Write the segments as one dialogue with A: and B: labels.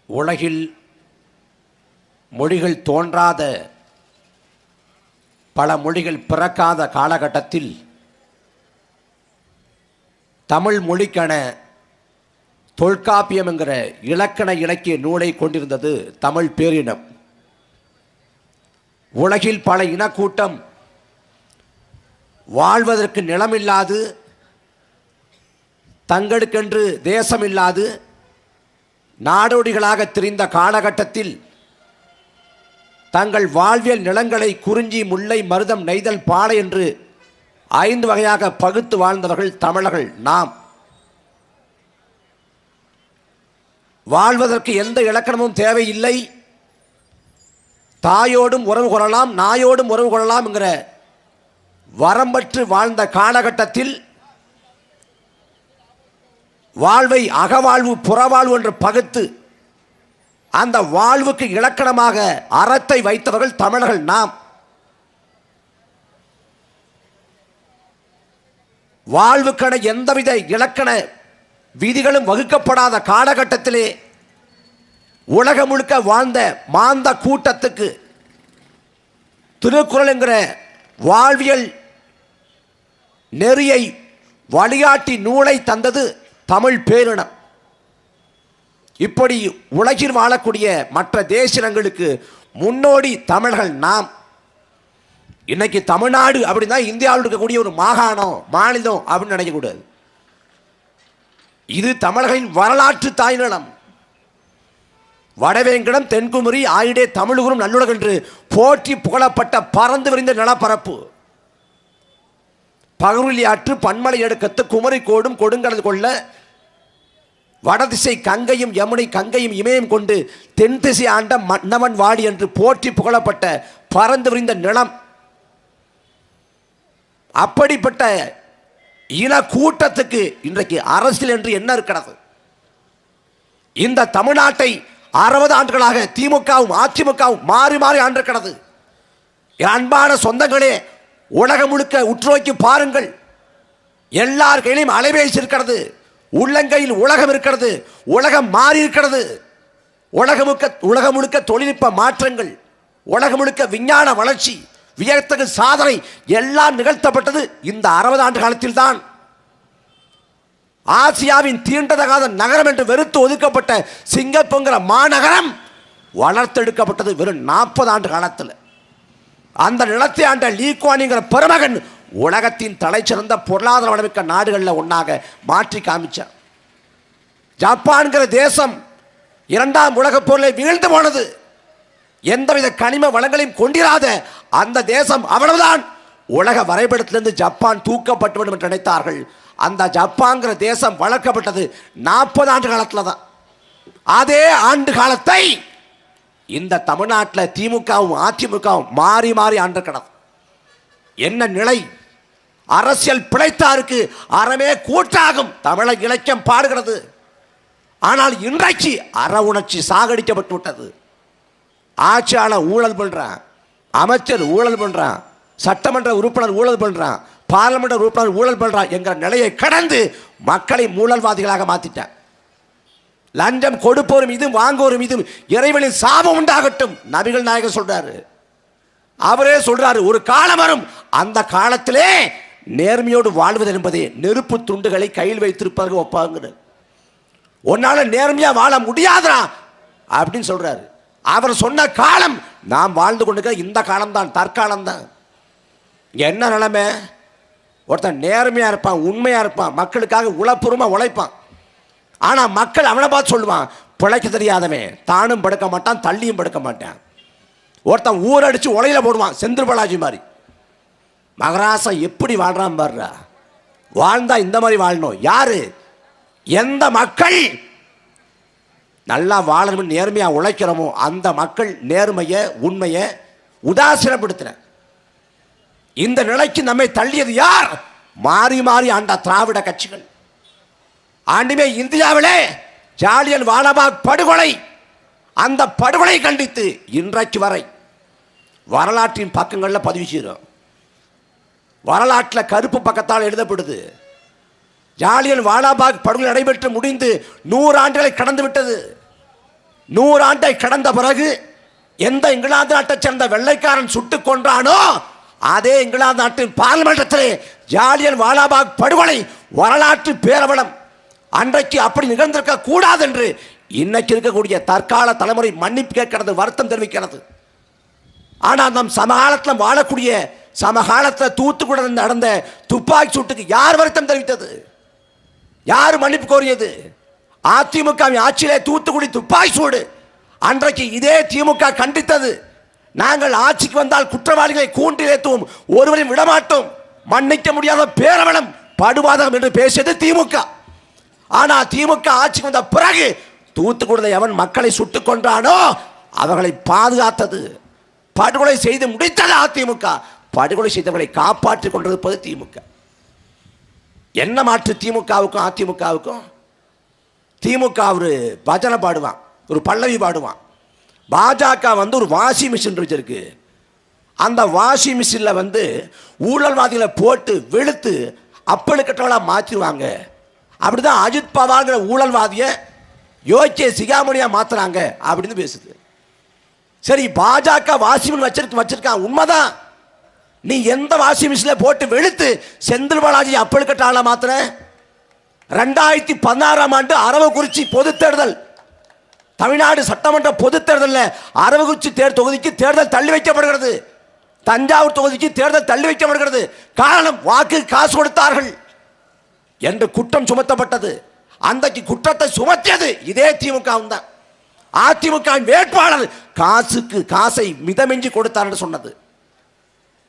A: உலகில் மொழிகள் தோன்றாத பல மொழிகள் பிறக்காத காலகட்டத்தில் தமிழ் மொழிக்கான தொல்காப்பியம் என்கிற இலக்கண இலக்கிய நூலை கொண்டிருந்தது தமிழ் பேரினம். உலகில் பல இனக்கூட்டம் வாழ்வதற்கு நிலமில்லாது, தங்களுக்கென்று தேசமில்லாது நாடோடிகளாக திரிந்த காலகட்டத்தில் தங்கள் வாழ்வியல் நிலங்களை குறிஞ்சி, முல்லை, மருதம், நெய்தல், பாலை என்று 5 வகையாக பகுத்து வாழ்ந்தவர்கள் தமிழர்கள் நாம். வாழ்வதற்கு எந்த இலக்கணமும் தேவையில்லை. தாயோடும் உறவு கொள்ளலாம், நாயோடும் உறவு கொள்ளலாம் என்கிற வரம்பற்று வாழ்ந்த காலகட்டத்தில் வாழ்வை அகவாழ்வு, புறவாழ்வு என்று பகுத்து அந்த வாழ்வுக்கு இலக்கணமாக அறத்தை வைத்தவர்கள் தமிழர்கள் நாம். வாழ்வுக்கான எந்தவித இலக்கண விதிகளும் வகுக்கப்படாத காலகட்டத்திலே உலகம் முழுக்க வாழ்ந்த மாந்த கூட்டத்துக்கு திருக்குறள் என்கிற வாழ்வியல் நெறியை வழிகாட்டி நூலை தந்தது தமிழ் பேரினம். இப்படி உலகில் வாழக்கூடிய மற்ற தேசினங்களுக்கு முன்னோடி தமிழர்கள் நாம். இன்னைக்கு தமிழ்நாடு அப்படின்னா இந்தியாவில் இருக்கக்கூடிய ஒரு மாகாணம், மாநிலம் அப்படின்னு நினைக்கக்கூடாது. இது தமிழர்களின் வரலாற்று தாய்நிலம். வடவேங்கடம், தென்குமரி, ஆயிடே, தமிழுகுரும் நல்லுலகம் என்று போற்றி புகழப்பட்ட பறந்து விரிந்த நிலப்பரப்பு. பகருளி ஆற்று, பன்மலை எடுக்கத்து, குமரி கோடும் கொடுங்கடல் கொள்ள வடதிசை கங்கையும் யமுனை, கங்கையும் இமயம் கொண்டு தென் திசை ஆண்ட மன்னவன் வாடி என்று போற்றி புகழப்பட்ட பறந்து விரிந்த நிலம். அப்படிப்பட்ட இன கூட்டத்துக்கு இன்றைக்கு அரசியல் என்று என்ன இருக்கிறது? இந்த தமிழ்நாட்டை 60 ஆண்டுகளாக திமுகவும் அதிமுகவும் மாறி மாறி ஆண்டிருக்கிறது. அன்பான சொந்தங்களே, உலகம் முழுக்க உற்றுநோக்கி பாருங்கள். எல்லார் கையிலும் அலைபேசி இருக்கிறது, உள்ளங்கையில் உலகம் இருக்கிறது. உலகம் மாறி இருக்கிறது. உலகம் முழுக்க தொழில்நுட்ப மாற்றங்கள், உலகம் முழுக்க விஞ்ஞான வளர்ச்சி, வியத்தகு சாதனை எல்லாம் நிகழ்த்தப்பட்டது இந்த 60 ஆண்டு காலத்தில் தான். ஆசியாவின் தீண்டதகாத நகரம் என்று வெறுத்து ஒதுக்கப்பட்ட சிங்கப்பூங்கிற மாநகரம் வளர்த்தெடுக்கப்பட்டது வெறும் 40 ஆண்டு காலத்தில். அந்த நிலத்தை ஆண்ட லீ குவான் என்கிற பெருமகன் உலகத்தின் தலைச்சிறந்த பொருளாதார வளமிக்க நாடுகளில் ஒன்றாக மாற்றி காமிச்சார். ஜப்பான்கிற தேசம் 2ஆம் உலகப் போரில் வீழ்ந்து போனது. எந்தவித கனிம வளங்களையும் கொண்டிராத அந்த தேசம் அவ்வளவுதான். உலக வரைபடத்திலிருந்து ஜப்பான் தூக்கப்பட்டு விடும் என்று நினைத்தார்கள். அந்த ஜப்பான்கிற தேசம் வளர்க்கப்பட்டது 40 ஆண்டு காலத்தில் தான். அதே ஆண்டு காலத்தை இந்த தமிழ்நாட்டில் திமுகவும் அதிமுகவும் மாறி மாறி ஆண்டு கிடது. என்ன நிலை? அரசியல் பிழைத்தாருக்கு அறமே கூட்டாகும் தமிழக இலக்கியம் பாடுகிறது. ஆனால் இன்றைக்கு அற உணர்ச்சி சாகடிக்கப்பட்டு விட்டது. ஆட்சியாளர் ஊழல் பண்றான், அமைச்சர் ஊழல் பண்றான், சட்டமன்ற உறுப்பினர் ஊழல் பண்றான், பார்லிமெண்ட் உறுப்பினர் ஊழல் பண்றான் என்கிற நிலையை கடந்து மக்களை ஊழல்வாதிகளாக மாத்திட்டார். லஞ்சம் கொடுப்போரும் இதுவும் வாங்குவோரும் இதுவும் இறைவனின் சாபம் உண்டாகட்டும் நபிகள் நாயகர் சொல்றாரு. அவரே சொல்றாரு, ஒரு காலம் வரும், அந்த காலத்திலே நேர்மையோடு வாழ்வது என்பதே நெருப்பு துண்டுகளை கையில் வைத்திருப்பதாக ஒப்பாங்க. உன்னால நேர்மையா வாழ முடியாதா அப்படின்னு சொல்றாரு. அவர் சொன்ன காலம் நாம் வாழ்ந்து கொண்டிருக்கிற இந்த காலம்தான், தற்காலம்தான். என்ன நிலைமை? ஒருத்தன் நேர்மையா இருப்பான், உண்மையா இருப்பான், மக்களுக்காக உழைப்புறமா உழைப்பான். ஆனா மக்கள் அவனை பார்த்து சொல்லுவான், பிழைக்க தெரியாதவன், தானும் படுக்க மாட்டான், தள்ளியும் படுக்க மாட்டான். ஒருத்தன் ஊரடிச்சு உலையில போடுவான், செந்தில் பாலாஜி மாதிரி. மகராசன் எப்படி வாழ்றான் பாருடா. வாழ்ந்தா இந்த மாதிரி வாழணும். யாரு? எந்த மக்கள் நல்லா வாழணும் நேர்மையா உழைக்கிறோமோ அந்த மக்கள் நேர்மையை, உண்மையை உதாசீனப்படுத்தின. இந்த நிலைக்கு நம்மை தள்ளியது யார்? மாறி மாறி ஆண்ட திராவிட கட்சிகள். ஆண்டுமே இந்தியாவிலே ஜாலியன் வாலாபாக் படுகொலை, அந்த படுகொலை கண்டித்து இன்றைக்கு வரை வரலாற்றின் பக்கங்களில் பதிவு செய்கிறோம். வரலாற்றில் கருப்பு பக்கத்தால் எழுதப்படுது. ஜாலியன் வாலாபாக் படுகொலை நடைபெற்று முடிந்து 100 ஆண்டுகளை கடந்து விட்டது. 100 ஆண்டை கடந்த பிறகு எந்த இங்கிலாந்து நாட்டை சேர்ந்த வெள்ளைக்காரன் சுட்டுக் கொன்றானோ அதே இங்கிலாந்து நாட்டின் பார்லிமெண்டத்திலே ஜாலியன் வாலாபாக் படுகொலை வரலாற்று பேரவலம். அன்றைக்கு அப்படி நிகழ்ந்திருக்க கூடாது என்று இன்னைக்கு இருக்கக்கூடிய தற்கால தலைமுறை மன்னிப்பு கேட்கிறது, வருத்தம் தெரிவிக்கிறது. ஆனால் நம் சமகாலத்தில் வாழக்கூடிய சமகாலத்தில் தூத்துக்குடி நடந்த துப்பாக்கி சூட்டுக்கு யார் வருத்தம் தெரிவித்தது? யார் மன்னிப்பு கோரியது? அதிமுக ஆட்சியிலே தூத்துக்குடி துப்பாக்கி சூடு அன்றைக்கு இதே திமுக கண்டித்தது. நாங்கள் ஆட்சிக்கு வந்தால் குற்றவாளிகளை கூண்டில் ஏற்றுவோம், ஒருவரையும் விடமாட்டோம், மன்னிக்க முடியாத பேரவலம் படுவாதகம் என்று பேசியது திமுக. ஆனால் திமுக ஆட்சிக்கு வந்த பிறகு தூத்துக்குடியில் எவன் மக்களை சுட்டுக் கொன்றானோ அவர்களை பாதுகாத்தது, படுகொலை செய்து முடித்தது அதிமுக. படுகொலை செய்தவர்களை காப்பாற்றிக் கொண்டிருப்பது திமுக. என்ன மாற்று திமுகவுக்கும் அதிமுகவுக்கும்? திமுக ஒரு பஜனை பாடுவான், ஒரு பல்லவி பாடுவான். பாஜக ஒரு வாஷிங் மிஷின் வச்சிருக்கு. அந்த வாஷிங் மிஷினில் ஊழல்வாதிகளை போட்டு வெளுத்து அப்பழுக்கட்டவளாக மாற்றிடுவாங்க. அப்படிதான் அஜித் பவார்ங்கிற ஊழல்வாதியை யோகே சிகாமணியாக மாற்றுறாங்க அப்படின்னு பேசுது. சரி, பாஜக வாஷிங் மிஷின் வச்சிருக்கான், உண்மைதான். நீ எந்த வாஷிங் மிஷினில் போட்டு வெளுத்து செந்தில் பாலாஜி அப்பழுக்கட்டாள மாத்திர? 2016 ஆண்டு அரவக்குறிச்சி பொது தேர்தல், தமிழ்நாடு சட்டமன்ற பொது தேர்தலில் அரவக்குறிச்சி தொகுதிக்கு தேர்தல் தள்ளி வைக்கப்படுகிறது, தஞ்சாவூர் தொகுதிக்கு தேர்தல் தள்ளி வைக்கப்படுகிறது. காரணம், வாக்கு காசு கொடுத்தார்கள் என்று குற்றம் சுமத்தப்பட்டது. அன்றைக்கு குற்றத்தை சுமத்தியது இதே திமுக தான். அதிமுக வேட்பாளர் காசை மிதமின்றி கொடுத்தார் என்று சொன்னது.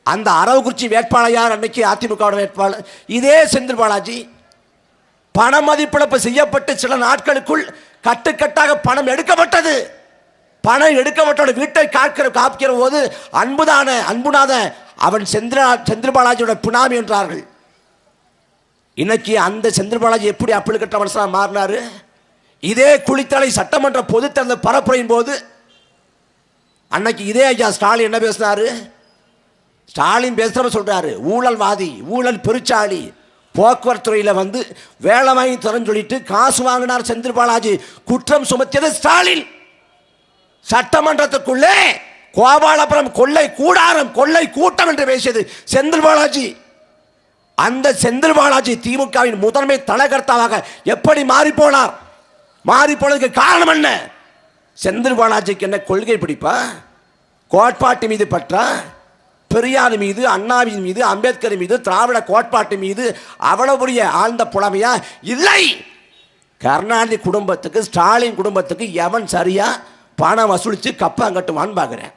A: அந்த அரவக்குறிச்சி வேட்பாளர் யார்? அன்னைக்கு அதிமுக வேட்பாளர் இதே செந்தில் பாலாஜி. பண மதிப்பிழப்பு செய்யப்பட்டு சில நாட்களுக்குள் கட்டுக்கட்டாக பணம் எடுக்கப்பட்டது. பணம் எடுக்கப்பட்ட வீட்டை காக்கிற போது அன்புநாத அவன் செந்தில் பாலாஜியோட பினாமி என்றார்கள். இன்னைக்கு அந்த செந்தில் பாலாஜி எப்படி அப்பழுக்கட்ட மனுஷனாக மாறினாரு? இதே குளித்தலை சட்டமன்ற பொது தேர்தல் பரப்புரையின் போது அன்னைக்கு இதே ஐயா ஸ்டாலின் என்ன பேசினாரு? ஸ்டாலின் பேசுகிறவ சொல்றாரு, ஊழல்வாதி, ஊழல் பெருச்சாளி, போக்குவரத்து துறையில் வேலை வாங்கி தரன்னு சொல்லிட்டு காசு வாங்கினார் செந்தில் பாலாஜி. குற்றம் சுமத்தியது ஸ்டாலின். சட்டமன்றத்துக்குள்ளே கோபாலபுரம் கொள்ளை கூடாரம், கொள்ளை கூட்டம் என்று பேசியது செந்தில் பாலாஜி. அந்த செந்தில் பாலாஜி திமுகவின் முதன்மை தலைகர்த்தாவாக எப்படி மாறி போனார்? மாறி போனதுக்கு காரணம் என்ன? செந்தில் பாலாஜிக்கு என்ன கொள்கை பிடிப்பா? கோட்பாட்டு மீது பற்றா? பெரியார் மீது, அண்ணாவின் மீது, அம்பேத்கர் மீது, திராவிட கோட்பாட்டு மீது அவ்வளவு பெரிய ஆழ்ந்த புலமையா? இல்லை. கருணாநிதி குடும்பத்துக்கு, ஸ்டாலின் குடும்பத்துக்கு எவன் சரியா பணம் வசூலித்து கப்பாங்கட்டுவான்னு பார்க்குறேன்.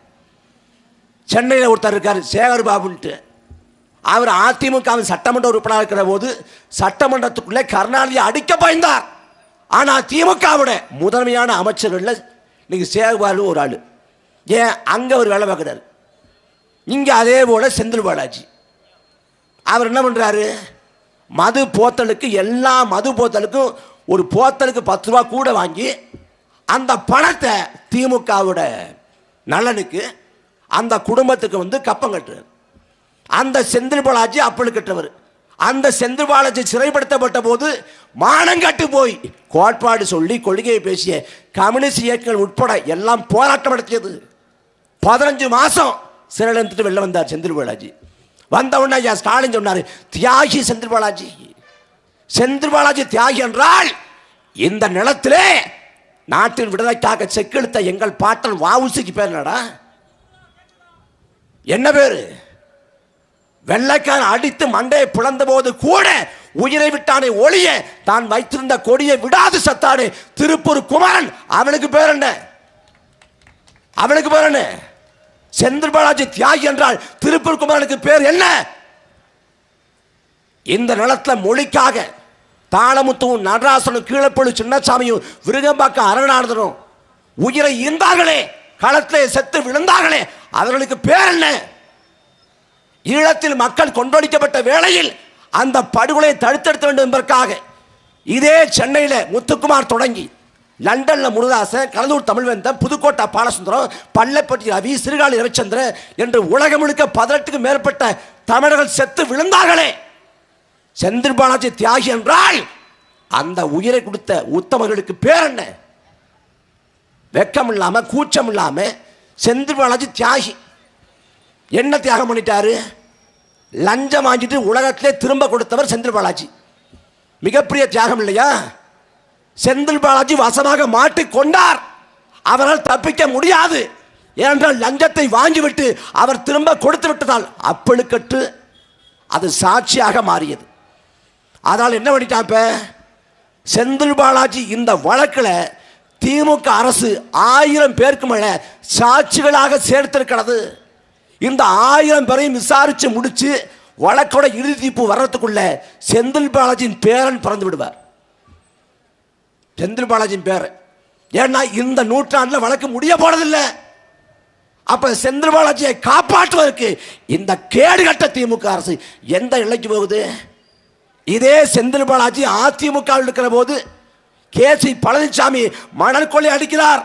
A: சென்னையில் ஒருத்தர் இருக்கார் சேகர் பாபுன்ட்டு. அவர் அதிமுக சட்டமன்ற உறுப்பினராக இருக்கிற போது சட்டமன்றத்துக்குள்ளே கருணாநிதி அடிக்க பயந்தார். ஆனால் திமுகவோட முதன்மையான அமைச்சர்கள் நீங்கள் சேகர் பாபு ஒரு ஆள். ஏன் அங்கே ஒரு வேலை பார்க்குறாரு. இங்கே அதே போல் செந்தில் பாலாஜி அவர் என்ன பண்ணுறாரு? மது போத்தலுக்கு, எல்லா மது போத்தலுக்கும் ஒரு போத்தலுக்கு 10 ரூபா கூட வாங்கி அந்த பணத்தை திமுகவோட நலனுக்கு அந்த குடும்பத்துக்கு கப்பம் கட்டுறார். அந்த செந்தில் பாலாஜி அப்பழு கட்டவர். அந்த செந்தில் பாலாஜி சிறைப்படுத்தப்பட்ட போது மானங்கட்டு போய் கோட்பாடு சொல்லி கொள்கையை பேசிய கம்யூனிஸ்ட் இயக்கங்கள் உட்பட எல்லாம் போராட்டம் நடத்தியது. 15 மாதம் சிறையில் இருந்துட்டு வெளில வந்தார் செந்தில் பாலாஜி. வந்த உடனே ஐயா ஸ்டாலின் சொன்னார், தியாகி செந்தில் பாலாஜி. செந்தில் பாலாஜி தியாகி என்றால் இந்த நிலத்திலே நாட்டின் விடுதலைக்காக செக்கெழுத்த எங்கள் பாட்டன் வஉசிக்கு பேர் என்னடா? என்ன பேரு? வெள்ளைக்காரன் அடித்து மண்டையை பிளந்த போது கூட உயிரை விட்டானே ஒளிய தான் வைத்திருந்த கொடியை விடாது சத்தானே திருப்பூர் குமரன். அவனுக்கு பேர் என்ன? அவனுக்கு பேர் என்ன? செந்தில் பாலாஜி தியாகி என்றால் திருப்பூர் குமரனுக்கு பேர் என்ன? இந்த நிலத்தில் மொழிக்காக தாளமுத்துவும் நடராசனும் கீழப்பொழு சின்னசாமியும் விருகம்பாக்கம் அரணானந்தனும் உயிரை ஈந்தார்களே, களத்திலே செத்து விழுந்தார்களே, அவர்களுக்கு பேர் என்ன? ஈழத்தில் மக்கள் கொண்டொழிக்கப்பட்ட வேளையில் அந்த படுகொலையை தடுத்தெடுத்த வேண்டும் என்பதற்காக இதே சென்னையில் முத்துக்குமார் தொடங்கி லண்டனில் முருதாசன், கடலூர் தமிழ்வேந்தன், புதுக்கோட்டை பாலசுந்தரம், பள்ளைப்பட்டி ரவி, சிறுகாழி ரவிச்சந்திரன் என்று உலகம் முழுக்க 18க்கும் மேற்பட்ட தமிழர்கள் செத்து விழுந்தார்களே. செந்தில் பாலாஜி தியாகி என்றால் அந்த உயிரை கொடுத்த உத்தமர்களுக்கு பேர் என்ன? வெக்கம் இல்லாமல் கூச்சம் இல்லாமல் செந்தில் பாலாஜி தியாகி. என்ன தியாகம் பண்ணிட்டாரு? லஞ்சம் வாங்கிட்டு உலகத்திலே திரும்ப கொடுத்தவர் செந்தில் பாலாஜி. மிகப்பெரிய தியாகம் இல்லையா? செந்தில் பாலாஜி வசமாக மாட்டிக்கொண்டார். அவரால் தப்பிக்க முடியாது. ஏனென்றால் லஞ்சத்தை வாங்கிவிட்டு அவர் திரும்ப கொடுத்து விட்டதால் அப்பழுக்கற்று அது சாட்சியாக மாறியது. அதனால் என்ன பண்ணிட்டான்? இப்ப செந்தில் பாலாஜி இந்த வழக்கில் திமுக அரசு 1000 பேருக்கு மேல சாட்சிகளாக சேர்த்திருக்கிறது. இந்த 1000 பேரையும் விசாரிச்சு முடிச்சு வழக்கோட இறுதி தீர்ப்பு வர்றதுக்குள்ள செந்தில் பாலாஜியின் பேரன் பிறந்து விடுவார். செந்தில் பாலாஜியின் பேர். ஏன்னா இந்த நூற்றாண்டில் வழக்கு முடிய போறதில்லை. அப்ப செந்தில் பாலாஜியை காப்பாற்றுவதற்கு இந்த கேடுகட்ட திமுக அரசு எந்த எல்லைக்கு போகுது? இதே செந்தில் பாலாஜி அதிமுக இருக்கிற போது கேசி பழனிசாமி மணல் கொள்ளை அடிக்கிறார்.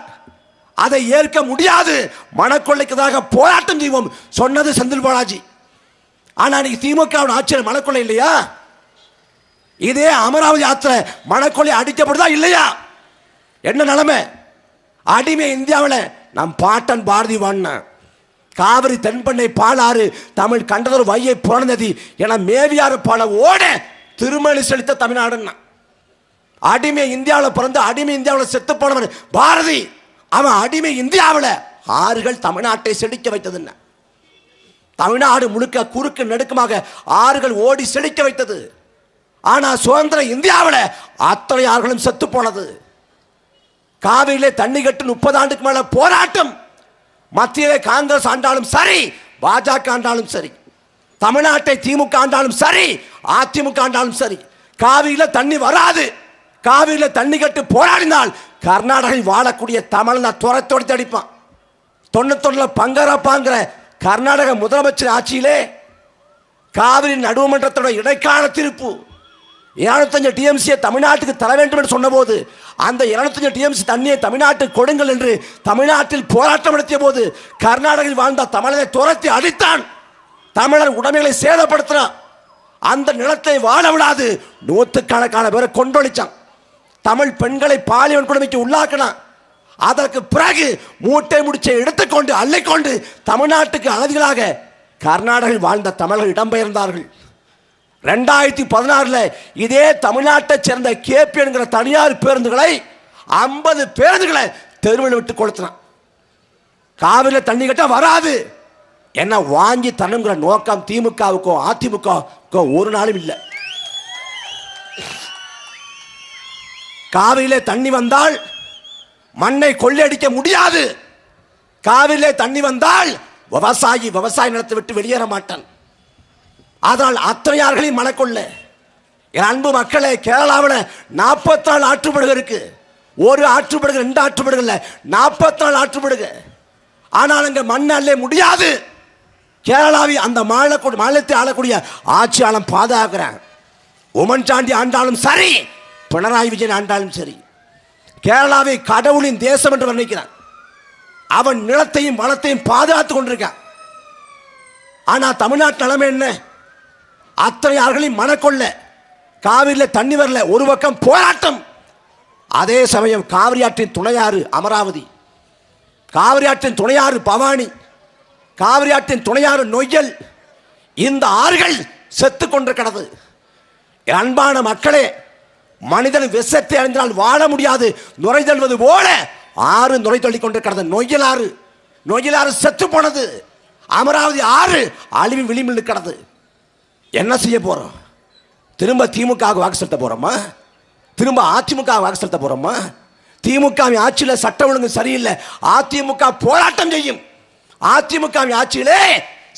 A: அதை ஏற்க முடியாது, மணக்கொள்ளைக்காக போராட்டம் செய்வோம் சொன்னது செந்தில் பாலாஜி. ஆனா இன்னைக்கு திமுக ஆட்சியில் மணக்கொள்ளை இல்லையா? இதே அமராவதி ஆத்திர மணக்கொள்ளை அடிக்கப்படுதா இல்லையா? என்ன நிலைமை? அடிமை இந்தியாவில் நம் பாட்டன் பாரதி வாண்ண காவிரி தென்பண்ணை பாலாறு தமிழ் கண்டதொரு வையை புறநதி என மேவியாறு பால ஓட திருமணி செலுத்த தமிழ்நாடுன்னா அடிமை இந்தியாவில் பிறந்து அடிமை இந்தியாவில் செத்து போனவன் பாரதி. அவன் அடிமை இந்தியாவில் ஆறுகள் தமிழ்நாட்டை செழிக்க வைத்தது. தமிழ்நாடு முழுக்க குறுக்கு நெடுக்குமாக ஆறுகள் ஓடி செழிக்க வைத்தது. ஆனா சுதந்திர இந்தியாவில் அத்தனை ஆறுகளும் செத்து போனது. காவிரியிலே தண்ணி கட்டு 30 ஆண்டுக்கு மேல போராட்டம். மத்தியிலே காங்கிரஸ் ஆண்டாலும் சரி, பாஜக ஆண்டாலும் சரி, தமிழ்நாட்டை திமுக ஆண்டாலும் சரி, அதிமுக ஆண்டாலும் சரி, காவிரியில தண்ணி வராது. காவிரியில தண்ணி கட்டு போராடினால் கர்நாடகாவில் வாழக்கூடிய தமிழ்னா துரத்தோடி அடிப்பான். 91 பங்கரப்பாங்கிற கர்நாடக முதலமைச்சர் ஆட்சியிலே காவிரி நடுவமன்றத்தோட இடைக்கால தீர்ப்பு 205 டிஎம்சியை தமிழ்நாட்டுக்கு தர வேண்டும் என்று சொன்னபோது அந்த 205 டிஎம்சி தண்ணியை தமிழ்நாட்டுக்கு கொடுங்கள் என்று தமிழ்நாட்டில் போராட்டம் நடத்திய போது கர்நாடகாவில் வாழ்ந்த தமிழரை துரத்தி அடித்தான். தமிழர் உடைமைகளை சேதப்படுத்தினான். அந்த நிலத்தை வாழ விடாது நூற்றுக்கணக்கான பேரை கொண்டொழிச்சான். தமிழ் பெண்களை பாலியல் கொடுமைக்கு உள்ளாக்கினான். அதற்கு பிறகு மூட்டை முடிச்சை எடுத்துக்கொண்டு அள்ளிக்கொண்டு தமிழ்நாட்டுக்கு அகதிகளாக கர்நாடகாவில் வாழ்ந்த தமிழர்கள் இடம்பெயர்ந்தார்கள். 2016 இதே தமிழ்நாட்டை சேர்ந்த கேபி என்கிற தனியார் பேருந்துகளை 50 பேருந்துகளை தெருவில் விட்டு கொடுத்தான். காவிரியில் தண்ணி கட்ட வராது என்ன வாங்கி தரணுங்கிற நோக்கம் திமுகவுக்கோ அதிமுகவுக்கோ ஒரு நாளும் இல்லை. காவிரியிலே தண்ணி வந்தால் மண்ணை கொள்ளையடிக்க முடியாது. காவிரியிலே தண்ணி வந்தால் விவசாய நிலத்தை விட்டு வெளியேற மாட்டான். அதனால் அத்தனையார்களையும் மனக்கொள்ள. என் அன்பு மக்களே, கேரளாவில் 44 ஆற்றுப்படுகை இருக்கு. ஒரு ஆற்றுப்படுகை 2 ஆற்றுப்படுகை இல்லை, 44 ஆற்றுப்படுகை. ஆனால் அங்கே மண் அள்ளே முடியாது. கேரளாவை அந்த மாநிலத்தை ஆளக்கூடிய ஆட்சியாளம் பாதுகாக்கிறாங்க. உமன் சாண்டி ஆண்டாலும் சரி, பினராயி விஜயன் ஆண்டாலும் சரி, கேரளாவை கடவுளின் தேசம் என்று வர்ணிக்கிறான். அவன் நிலத்தையும் வளத்தையும் பாதுகாத்துக் கொண்டிருக்கான். ஆனா தமிழ்நாட்டு நிலைமை என்ன? அத்தனை ஆறுகளையும் மனக்கொள்ள. காவிரியில் தண்ணி வரல, ஒரு பக்கம் போராட்டம். அதே சமயம் காவிரி ஆற்றின் துணையாறு அமராவதி, காவிரி ஆற்றின் துணையாறு பவானி, காவிரி ஆற்றின் துணையாறு நொய்யல், இந்த ஆறுகள் செத்து கொண்டிருக்கிறது. அன்பான மக்களே, மனிதன் விஷத்தை அடைந்தால் வாழ முடியாது, நுரை தள்ளுவது போல ஆறு நுரை தள்ளி கொண்டிருக்கிறது. நொய்யல் ஆறு செத்து போனது. அமராவதி ஆறு அழிவு விளிம்பில் இருக்கிறது. என்ன செய்ய போறோம்? திரும்ப திமுக வாக்கு செலுத்த போறோமா? திரும்ப அதிமுக வாக்கு செலுத்த போறோமா? திமுக ஆட்சியில் சட்ட ஒழுங்கு சரியில்லை, அதிமுக போராட்டம் செய்யும். அதிமுக ஆட்சியிலே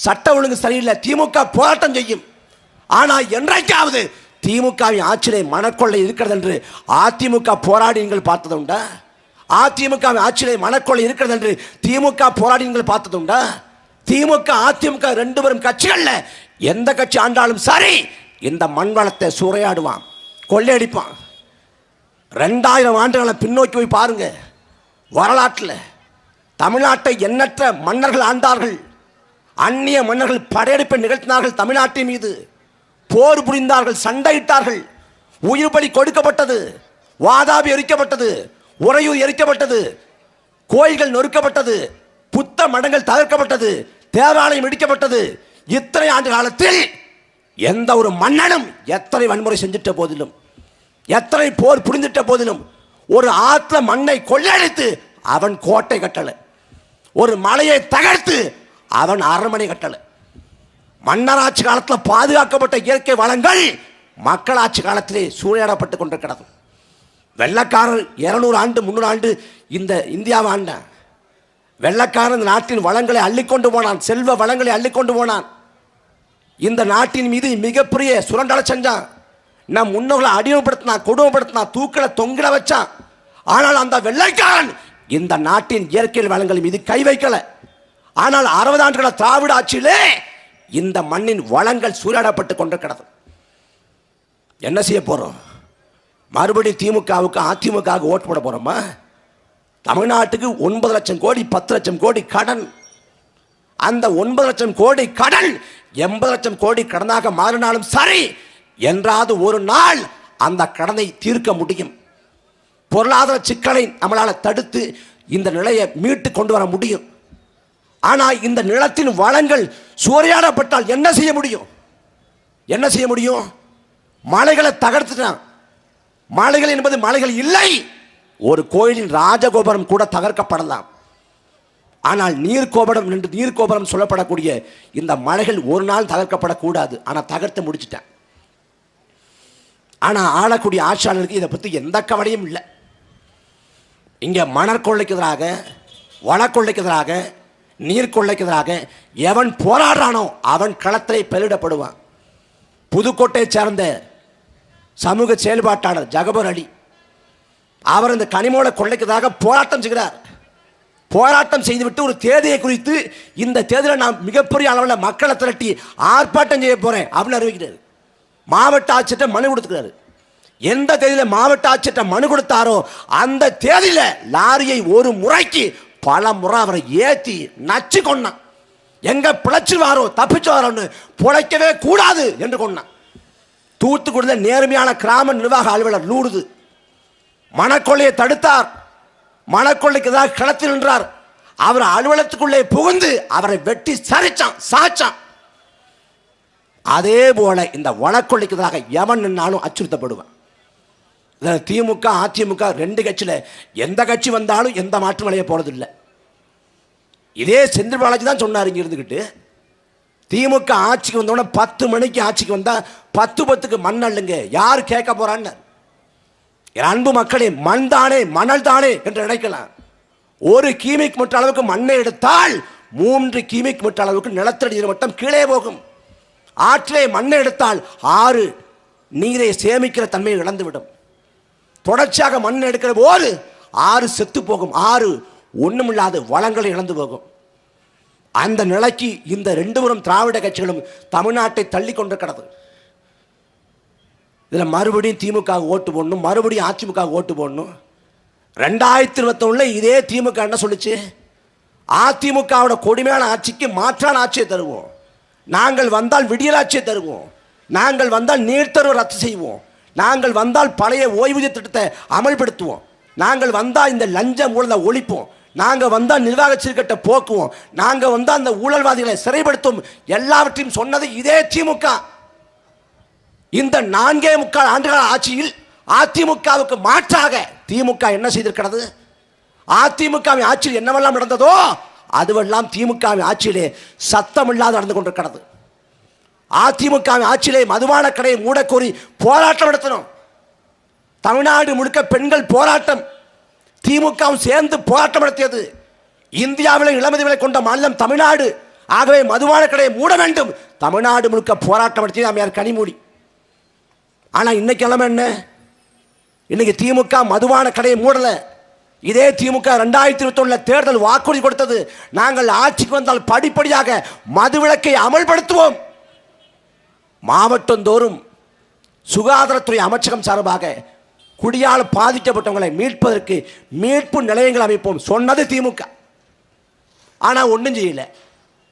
A: சட்ட ஒழுங்கு சரியில்லை, திமுக போராட்டம் செய்யும். ஆனால் என்றைக்காவது திமுக ஆட்சியிலே மனக்கொள்ளை இருக்கிறது என்று அதிமுக போராடி நீங்கள் பார்த்ததுண்டா? அதிமுக ஆட்சியிலே மனக்கொள்ளை இருக்கிறது என்று திமுக போராடி நீங்கள் பார்த்ததுண்டா? திமுக அதிமுக 2 பேரும் கட்சிகள்ல எந்த கட்சி ஆண்டாலும் சரி இந்த மண் வளத்தை சூறையாடுவான், கொள்ளையடிப்பான். 2000 ஆண்டுகளை பின்னோக்கி போய் பாருங்க. வரலாற்றில் தமிழ்நாட்டை எண்ணற்ற மன்னர்கள் ஆண்டார்கள். அந்நிய மன்னர்கள் படையெடுப்பை நிகழ்த்தினார்கள். தமிழ்நாட்டின் மீது போர் புரிந்தார்கள், சண்டையிட்டார்கள். உயிர் பலி கொடுக்கப்பட்டது, வாதாபி எரிக்கப்பட்டது, உறையூர் எரிக்கப்பட்டது, கோயில்கள் நொறுக்கப்பட்டது, புத்த மடங்கள் தகர்க்கப்பட்டது, தேவாலயம் இடிக்கப்பட்டது. இத்தனை ஆண்டு காலத்தில் எந்த ஒரு மன்னனும் எத்தனை வன்முறை செஞ்சிட்ட போதிலும், எத்தனை போர் புரிந்திட்ட போதிலும், ஒரு ஆத்துல மண்ணை கொள்ளையடித்து அவன் கோட்டை கட்டல, ஒரு மலையை தகர்த்து அவன் அரண்மனை கட்டல. மன்னராட்சி காலத்தில் பாதுகாக்கப்பட்ட இயற்கை வளங்கள் மக்களாட்சி காலத்திலே சூறையாடப்பட்டு கொண்டிருக்கிறது. வெள்ளக்காரர் 200 ஆண்டு 300 ஆண்டு இந்த இந்தியாவை ஆண்டான். வெள்ளக்காரன் இந்த நாட்டின் வளங்களை அள்ளிக்கொண்டு போனான், செல்வ வளங்களை அள்ளிக்கொண்டு போனான். இந்த நாட்டின் மீது மிகப்பெரிய சுரண்டலை செஞ்சான். நம் முன்னோர்களை அடிமைப்படுத்தினான், கொடுமைப்படுத்தினான், தூக்கில தொங்கிட வச்சான். ஆனால் அந்த வெள்ளைக்காரன் இந்த நாட்டின் இயற்கை வளங்கள் மீது கை வைக்கல. ஆனால் 60 ஆண்டுகள திராவிட ஆட்சியிலே இந்த மண்ணின் வளங்கள் சூறையாடப்பட்டு கொண்டிருக்கிறது. என்ன செய்ய போறோம்? மறுபடியும் திமுகவுக்கு அதிமுகவுக்கு ஓட்டு போட போறோமா? தமிழ்நாட்டுக்கு 9 லட்சம் கோடி 10 லட்சம் கோடி கடன். அந்த 9 லட்சம் கோடி கடன் 80 லட்சம் கோடி கடனாக மாறினாலும் சரி, என்றாவது ஒரு நாள் அந்த கடனை தீர்க்க முடியும். பொருளாதார சிக்கலை நம்மளால் தடுத்து இந்த நிலையை மீட்டு கொண்டு வர முடியும். ஆனால் இந்த நிலத்தின் வளங்கள் சூறையாடப்பட்டால் என்ன செய்ய முடியும்? என்ன செய்ய முடியும்? மலைகளை தகர்த்துட்டான். மலைகள் என்பது மலைகள் இல்லை. ஒரு கோயிலின் ராஜகோபுரம் கூட தகர்க்கப்படலாம். ஆனால் நீர்கோபுரம் சொல்லப்படக்கூடிய இந்த மலைகள் ஒரு நாள் தகர்க்கப்படக்கூடாது. ஆனால் தகர்த்து முடிச்சுட்டேன். ஆனால் ஆளக்கூடிய ஆட்சியாளருக்கு இதை பற்றி எந்த கவலையும் இல்லை. இங்கே மணற்கொள்ளைக்கு எதிராக, வளக்கொள்ளைக்கு எதிராக, நீர்கொள்ளைக்கு எதிராக எவன் போராடுறானோ அவன் களத்திலே பலியிடப்படுவான். புதுக்கோட்டையை சேர்ந்த சமூக செயல்பாட்டாளர் ஜகபர் அலி, அவர் இந்த கனிமூல கொள்ளைக்கு போராட்டம் செய்கிறார். போராட்டம் செய்துவிட்டு ஒரு தேதியை குறித்து, இந்த தேதியில் நான் மிகப்பெரிய அளவில் மக்களை திரட்டி ஆர்ப்பாட்டம் செய்ய போறேன் அப்படின்னு அறிவிக்கிறார். மாவட்ட ஆட்சியர்கிட்ட மனு கொடுத்துக்கிறாரு. எந்த தேதியில் மாவட்ட ஆட்சியர்கிட்ட மனு கொடுத்தாரோ அந்த தேதியில் லாரியை ஒரு முறைக்கு பல முறை அவரை ஏற்றி நச்சு கொண்டான். எங்க பிழைச்சுவாரோ தப்பிச்சுவாரோன்னு பிழைக்கவே கூடாது என்று கொண்டான். தூத்துக்குடியில் நேர்மையான கிராம நிர்வாக அலுவலர் லூடுது மணக்கொள்ளையை தடுத்தார். மணக்கொள்ளைக்கு எதிராக களத்தில் நின்றார். அவர் அலுவலகத்துக்குள்ளே புகுந்து அவரை வெட்டி சாச்சான். அதே போல இந்த வழக்கொள்ளைக்கு எதிராக எவன் நின்னாலும் அச்சுறுத்தப்படுவான். திமுக அதிமுக 2 கட்சியில் எந்த கட்சி வந்தாலும் எந்த மாற்றம் அடைய போறதில்லை. இதே செந்தில் பாலாஜி தான் சொன்னார். இங்க இருந்துக்கிட்டு திமுக ஆட்சிக்கு வந்தோடனே 10 மணிக்கு ஆட்சிக்கு வந்தா 10:10க்கு மண் அள்ளுங்க, யார் கேட்க போறான்னு. அன்பு மக்களே, மண் தானே மணல் தானே என்று நினைக்கலாம். 1 கியூபிக் மீட்டர் அளவுக்கு மண்ணை எடுத்தால் 3 கியூபிக் மீட்டர் அளவுக்கு நிலத்தடி நீர் மட்டம் கீழே போகும். ஆற்றிலே மண்ணை எடுத்தால் 6 நீரை சேமிக்கிற தன்மையை இழந்துவிடும். தொடர்ச்சியாக மண் எடுக்கிற போது 6 செத்து போகும். 6 ஒண்ணுமில்லாத வளங்களை இழந்து போகும். அந்த நிலைக்கு இந்த 2 திராவிட கட்சிகளும் தமிழ்நாட்டை தள்ளி கொண்டிருக்கிறது. இதில் மறுபடியும் திமுக ஓட்டு போடணும், மறுபடியும் அதிமுக ஓட்டு போடணும். 2021 இதே திமுக என்ன சொல்லுச்சு? அதிமுகவோட கொடுமையான ஆட்சிக்கு மாற்றான ஆட்சியை தருவோம், நாங்கள் வந்தால் விடியலாட்சியை தருவோம், நாங்கள் வந்தால் நீர்த்தரவு ரத்து செய்வோம், நாங்கள் வந்தால் பழைய ஓய்வூதிய திட்டத்தை அமல்படுத்துவோம், நாங்கள் வந்தால் இந்த லஞ்ச ஊழலை ஒழிப்போம், நாங்கள் வந்தால் நிர்வாக சீர்கேட்டை போக்குவோம், நாங்கள் வந்தால் அந்த ஊழல்வாதிகளை சிறைப்படுத்தும், எல்லாவற்றையும் சொன்னது இதே திமுக. இந்த 4.25 ஆண்டுகால ஆட்சியில் அதிமுகவுக்கு மாற்றாக திமுக என்ன செய்திருக்கிறது? அதிமுகவின் ஆட்சியில் என்னவெல்லாம் நடந்ததோ அதுவெல்லாம் திமுகவின் ஆட்சியிலே சத்தமில்லாது நடந்து கொண்டிருக்கிறது. அதிமுகவின் ஆட்சியிலே மதுபான கடையை மூடக்கோரி போராட்டம் நடத்தணும். தமிழ்நாடு முழுக்க பெண்கள் போராட்டம், திமுகவும் சேர்ந்து போராட்டம் நடத்தியது. இந்தியாவில் இளமதி விலை கொண்ட மாநிலம் தமிழ்நாடு. ஆகவே மதுபான கடையை மூட வேண்டும். தமிழ்நாடு முழுக்க போராட்டம் நடத்தியது அம்மையார் கனிமொழி. ஆனால் இன்னைக்கு கிழமை என்ன? இன்னைக்கு திமுக மதுபான கடையை மூடல. இதே திமுக 2021 தேர்தல் வாக்குறுதி கொடுத்தது, நாங்கள் ஆட்சிக்கு வந்தால் படிப்படியாக மதுவிலக்கை அமல்படுத்துவோம். மாவட்டந்தோறும் சுகாதாரத்துறை அமைச்சகம் சார்பாக குடியால் பாதிக்கப்பட்டவங்களை மீட்பதற்கு மீட்பு நிலையங்கள் அமைப்போம் சொன்னது திமுக. ஆனால் ஒன்றும் செய்யல.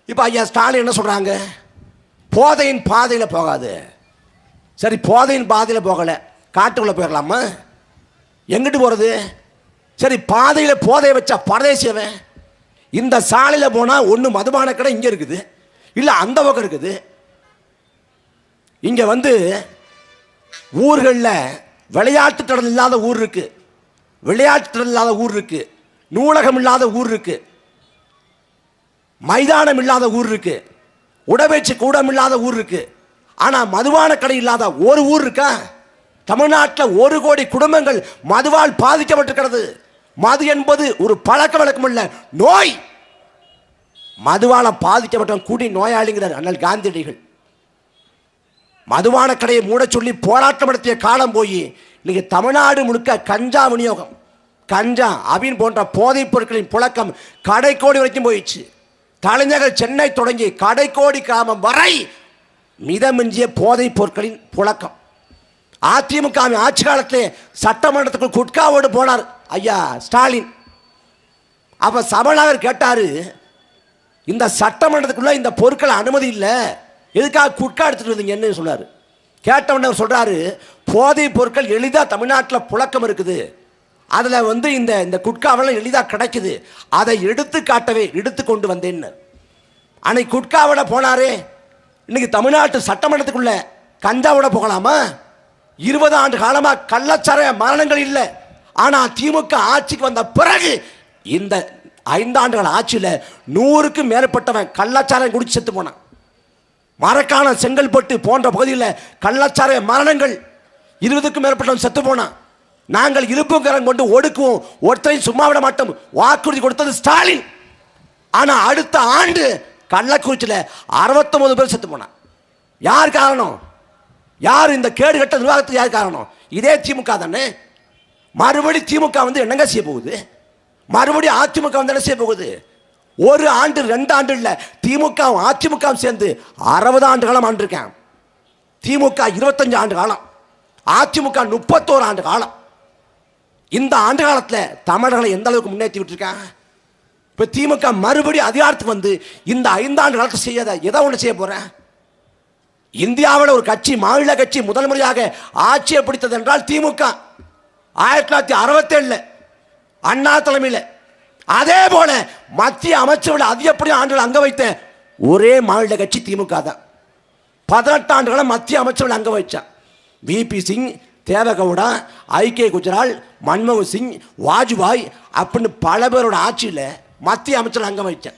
A: இப்போ ஐயா ஸ்டாலின் என்ன சொல்றாங்க? போதையின் பாதையில் போகாது. சரி, போதையின் பாதையில் போகலை, காட்டுக்குள்ளே போயிடலாமா? எங்கிட்டு போகிறது? சரி, பாதையில் போதை வச்சா பரதேசியவன். இந்த சாலையில் போனால் ஒன்று மதுபான கடை இங்கே இருக்குது, இல்லை அந்த பக்கம் இருக்குது. இங்கே வந்து ஊர்களில் விளையாட்டு திடல் இல்லாத ஊர் இருக்கு, விளையாட்டு திடல் இல்லாத ஊர் இருக்கு, நூலகம் இல்லாத ஊர் இருக்கு, மைதானம் இல்லாத ஊர் இருக்கு, உடற்பயிற்சி கூடம் இல்லாத ஊர் இருக்கு. ஆனால் மதுபான கடை இல்லாத ஒரு ஊர் இருக்கா? தமிழ்நாட்டில் 1 கோடி குடும்பங்கள் மதுவால் பாதிக்கப்பட்டிருக்கிறது. மது என்பது ஒரு பழக்க வழக்கம் இல்ல, நோய். மதுவால பாதிக்கப்பட்ட கூடி நோயாளிங்கிறார் அண்ணல் காந்தியடிகள். மதுபான கடையை மூட சொல்லி போராட்டம் நடத்திய காலம் போய் இன்னைக்கு தமிழ்நாடு முழுக்க கஞ்சா விநியோகம், கஞ்சா அபின் போன்ற போதைப் பொருட்களின் புழக்கம் கடைக்கோடி வரைக்கும் போயிடுச்சு. தலைநகர் சென்னை தொடங்கி கடைக்கோடி கிராமம் வரை மிதமிஞ்சிய போதைப் பொருட்களின் புழக்கம். அதிமுக ஆட்சி காலத்தில் சட்டமன்றத்துக்கு குட்காவோடு போனார் ஐயா ஸ்டாலின். அப்ப சபாநாயகர் கேட்டாரு, இந்த சட்டமன்றத்துக்குள்ள இந்த பொருட்கள் அனுமதி இல்லை, எதுக்காக குட்கா எடுத்துட்டு வந்தீங்கன்னு சொன்னார். கேட்டவன் அவர் சொல்றாரு, போதைப் பொருட்கள் எளிதாக தமிழ்நாட்டில் புழக்கம் இருக்குது, அதில் வந்து இந்த குட்காவெல்லாம் எளிதாக கிடைக்குது, அதை எடுத்து காட்டவே எடுத்து கொண்டு வந்தேன்னு. அன்னைக்கு குட்காவோட போனாரே, இன்னைக்கு தமிழ்நாட்டு சட்டமன்றத்துக்குள்ள கஞ்சாவோட போகலாமா? 20 ஆண்டு காலமாக கள்ளச்சாராய மரணங்கள் இல்லை. ஆனால் திமுக ஆட்சிக்கு வந்த பிறகு இந்த 5 ஆண்டுகள் ஆட்சியில் 100க்கும் மேற்பட்டவன் கள்ளச்சாராயம் குடிச்சு செத்து போனான். மரக்காணம், செங்கல்பட்டு போன்ற பகுதியில் கள்ளச்சாராய மரணங்கள் 20க்கும் மேற்பட்டவன் செத்து போனான். நாங்கள் இருப்புக்கரம் கொண்டு ஒடுக்குவோம், ஒருத்தரையும் சும்மா விட மாட்டோம் வாக்குறுதி கொடுத்தது ஸ்டாலின். ஆனால் அடுத்த ஆண்டு கள்ளக்குறிச்சியில் 69 பேர் செத்து போனான். யார் காரணம்? யார் இந்த கேடு கட்ட நிர்வாகத்துக்கு யார் காரணம்? இதே திமுக தானே. மறுபடி திமுக வந்து என்னங்க செய்ய போகுது? மறுபடி அதிமுக வந்து என்ன செய்ய போகுது? 1 ஆண்டு 2 ஆண்டு இல்லை, திமுக அதிமுக சேர்ந்து 60 ஆண்டு காலம் ஆண்டிருக்கேன். திமுக 25 ஆண்டு காலம், அதிமுக 31 ஆண்டு காலம். இந்த ஆண்டு காலத்தில் தமிழர்களை எந்த அளவுக்கு முன்னேற்றி விட்டுருக்காங்க. இப்போ திமுக மறுபடி அதிகாரத்துக்கு வந்து இந்த 5 ஆண்டு காலத்தில் செய்யாத எதை ஒன்று செய்ய போறேன்? இந்தியாவில் ஒரு கட்சி, மாநில கட்சி முதல் முறையாக ஆட்சியை பிடித்தது என்றால் திமுக 1967 அண்ணா தலைமையில். அதே போல மத்திய அமைச்சர்கள் அதிகப்படியான ஆண்டுகள் அங்க வைத்த ஒரே மாநில கட்சி திமுக தான். 18 ஆண்டுகளும் மத்திய அமைச்சர்கள் அங்க வைச்சான். விபி சிங், தேவகவுடா, ஐகே குஜரால், மன்மோகன் சிங், வாஜ்பாய் அப்படின்னு பல பேரோட ஆட்சியில் மத்திய அமைச்சர்கள் அங்க வைச்சேன்.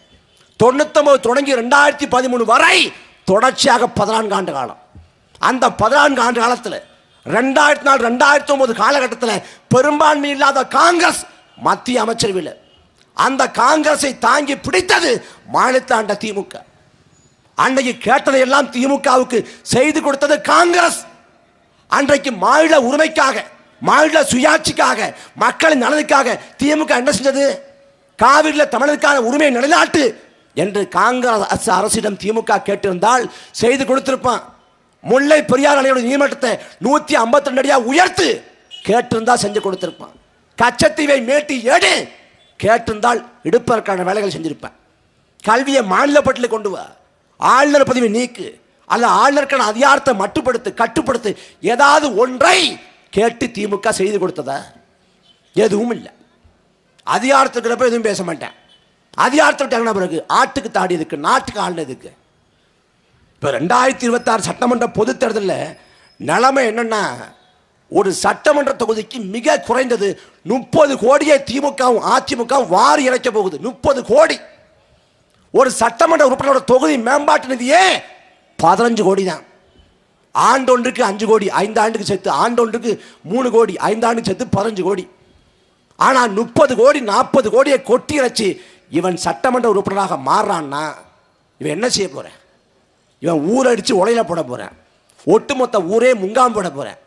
A: 99 தொடங்கி 2013 வரை தொடர்ச்சியாக 14 ஆண்டு காலம். அந்த 14 ஆண்டு காலத்தில் 2004 2009 காலகட்டத்தில் பெரும்பான்மை இல்லாத காங்கிரஸ் மத்திய அமைச்சரவையில், அந்த காங்கிரஸை தாங்கி பிடித்தது மாநிலத்தை ஆண்ட திமுக. அன்றைக்கு கேட்டதையெல்லாம் திமுகவுக்கு செய்து கொடுத்தது காங்கிரஸ். அன்றைக்கு மாநில உரிமைக்காக, மாநில சுயாட்சிக்காக, மக்களின் நலனுக்காக திமுக என்ன செஞ்சது? காவிரியில் தமிழருக்கான உரிமையை நிலைநாட்டு என்று காங்கிரஸ் அரசிடம் திமுக கேட்டிருந்தால் செய்து கொடுத்திருப்பான். முல்லை பெரியார் அணையோட நீர்மட்டத்தை 152 அடியாக உயர்த்து கேட்டிருந்தா செஞ்சு கொடுத்திருப்பான். கச்சத்தீவை மேட்டி எடு கேட்டிருந்தால் எடுப்பதற்கான வேலைகள் செஞ்சிருப்பேன். கல்வியை மாநில பட்டியலில் கொண்டு வா, ஆளுநர் பதவி நீக்கு, அல்ல ஆளுநருக்கான அதிகாரத்தை மட்டுப்படுத்து, கட்டுப்படுத்து, ஏதாவது ஒன்றை கேட்டு திமுக செய்து கொடுத்ததா? எதுவும் இல்லை. அதிகாரத்துக்கு எதுவும் பேச மாட்டேன். அதிகாரத்தை விட்டாங்கன்னா பிறகு ஆட்டுக்கு தாடி எதுக்கு, நாட்டுக்கு ஆளுநர் எதுக்கு? இப்போ 2026 சட்டமன்ற பொது தேர்தலில் நிலைமை என்னன்னா, ஒரு சட்டமன்ற தொகுதிக்கு மிக குறைந்தது 30 கோடியை திமுகவும் அதிமுகவும் வாரி இறைக்க போகுது. 30 கோடி. ஒரு சட்டமன்ற உறுப்பினரோட தொகுதி மேம்பாட்டு நிதியே 15 கோடி தான். ஆண்டொன்றுக்கு 5 கோடி, 5 ஆண்டுக்கு சேர்த்து ஆண்டொன்றுக்கு 3 கோடி, 5 ஆண்டுக்கு சேர்த்து 15 கோடி. ஆனால் 30 கோடி 40 கோடியை கொட்டி இறைச்சி இவன் சட்டமன்ற உறுப்பினராக மாறுறான்னா இவன் என்ன செய்ய போறேன்? இவன் ஊரடிச்சு உலையில போட போறேன், ஒட்டுமொத்த ஊரே முங்காம் போட போறேன்.